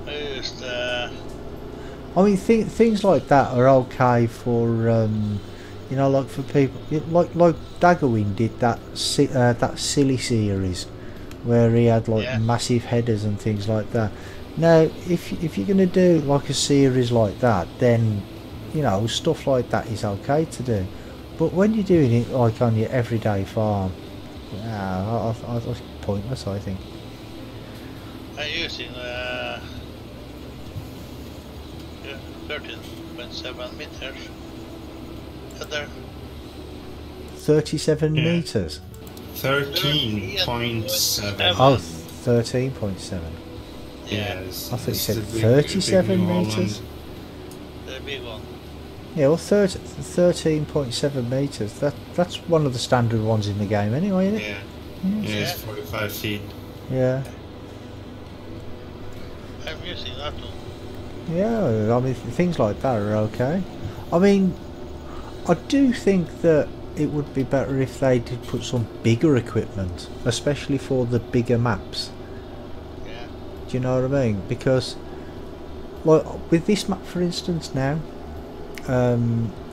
I used I mean, things like that are okay for, you know, like for people like Daggerwin did that silly series where he had like massive headers and things like that. Now, if you're gonna do like a series like that, then you know stuff like that is okay to do. But when you're doing it like on your everyday farm, I it's pointless, I think. I'm using 13.7 meters header. 37 meters. 13.7. Oh, 13.7. Yes. I thought you It's said the big 37 New Holland. meters. The big one. Yeah, well, 13.7 meters. That's one of the standard ones in the game, anyway, isn't it? Yeah. Yeah. Yeah, it's 45 feet. Yeah. I'm using that one. Yeah, I mean, things like that are okay. I mean, I do think that it would be better if they did put some bigger equipment, especially for the bigger maps. Yeah. Do you know what I mean? Because, like with this map, for instance, now,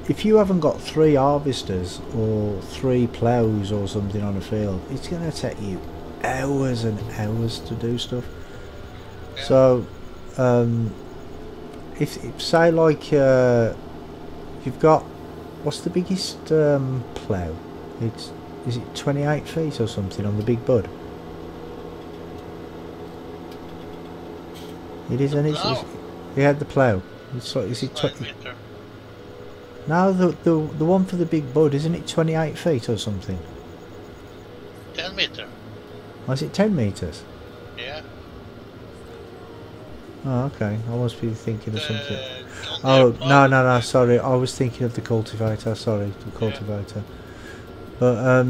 if you haven't got 3 harvesters or 3 plows or something on a field, it's going to take you hours and hours to do stuff. Yeah. So, if say like you've got, what's the biggest plough? Is it 28 feet or something on the big bud? It is, and it's he had the plough. It's like, is it 9 meter. No, the one for the big bud, isn't it 28 feet or something? 10 meter. Or is it 10 meters? Yeah. Oh, okay. I must be thinking of something. John Oh, Deere no, sorry. I was thinking of the cultivator. Sorry, the cultivator. But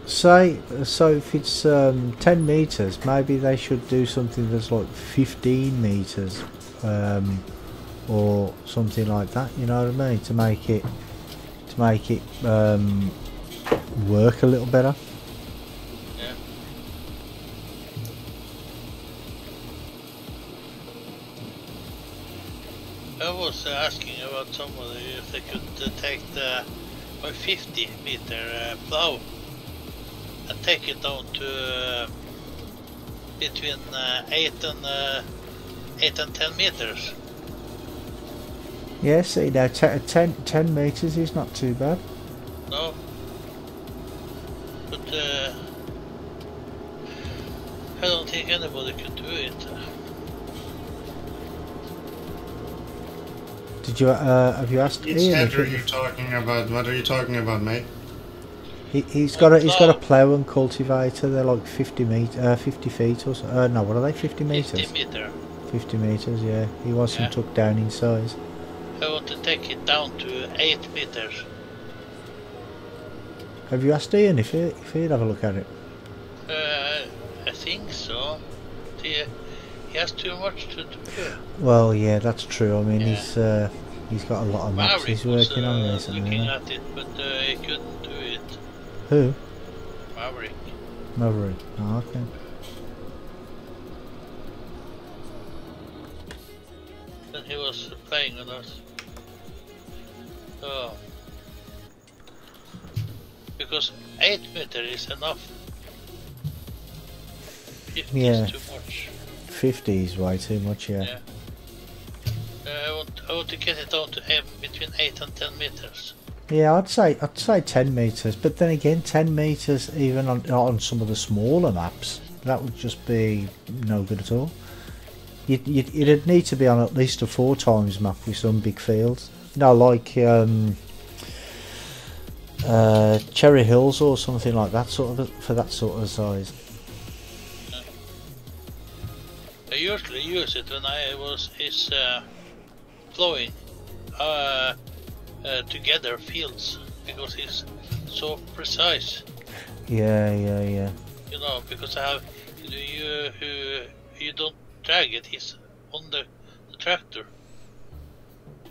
say, so if it's 10 meters, maybe they should do something that's like 15 meters, or something like that. You know what I mean? To make it work a little better. Yeah. I was asking about somebody if they could take the 50 meter plow and take it down to between 8 and 10 meters. Yeah, see now, 10 meters is not too bad. No, but I don't think anybody could do it. Did you have you asked Which Ian? head If are you talking about? What are you talking about, mate? he's got a plough and cultivator. They're like 50 feet or so. No, what are they? 50 meters. 50 meter. 50 meters. Yeah, he wants them took down in size. I want to take it down to 8 meters. Have you asked Ian if he'd have a look at it? I think so. He has too much to do. Well, yeah, that's true. I mean, Yeah. he's got a lot of maps Maverick he's was working on recently. looking Yeah. at it, but he couldn't do it. Who? Maverick. Maverick. Oh, okay. Then he was playing with us. Oh. Because 8 meter is enough. 50 Yeah. is too much. 50 is way too much. Yeah. Yeah. I want to get it down to between 8 and 10 meters. Yeah, I'd say 10 meters, but then again, 10 meters even on some of the smaller maps, that would just be no good at all. It'd need to be on at least a 4 times map with some big fields. You know, like Cherry Hills or something like that, for that sort of size. I usually use it when is flowing together fields because it's so precise. Yeah. You know, because I have you don't drag it. He's on the tractor.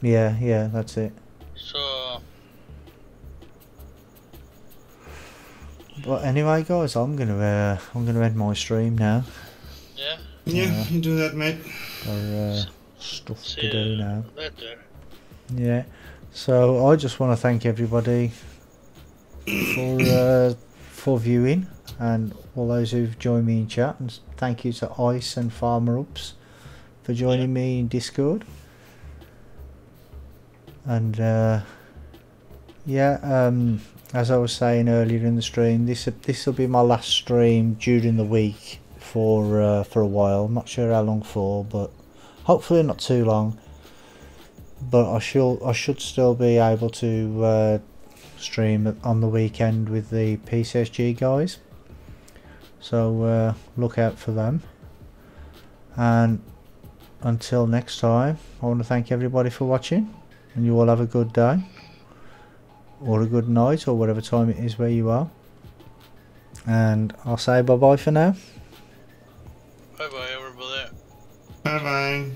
Yeah, that's it. So. But anyway, guys, I'm gonna end my stream now. Yeah. Yeah, you do that, mate. Got stuff See to do now. Later. Yeah. So I just want to thank everybody for viewing and all those who've joined me in chat, and thank you to Ice and Farmer Ups for joining me in Discord. And as I was saying earlier in the stream, this will be my last stream during the week for a while. I'm not sure how long for, but hopefully not too long. But I should still be able to stream on the weekend with the PCSG guys. So look out for them. And until next time, I want to thank everybody for watching, and you all have a good day or a good night or whatever time it is where you are. And I'll say bye bye for now. Bye bye everybody. Bye bye.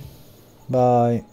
Bye.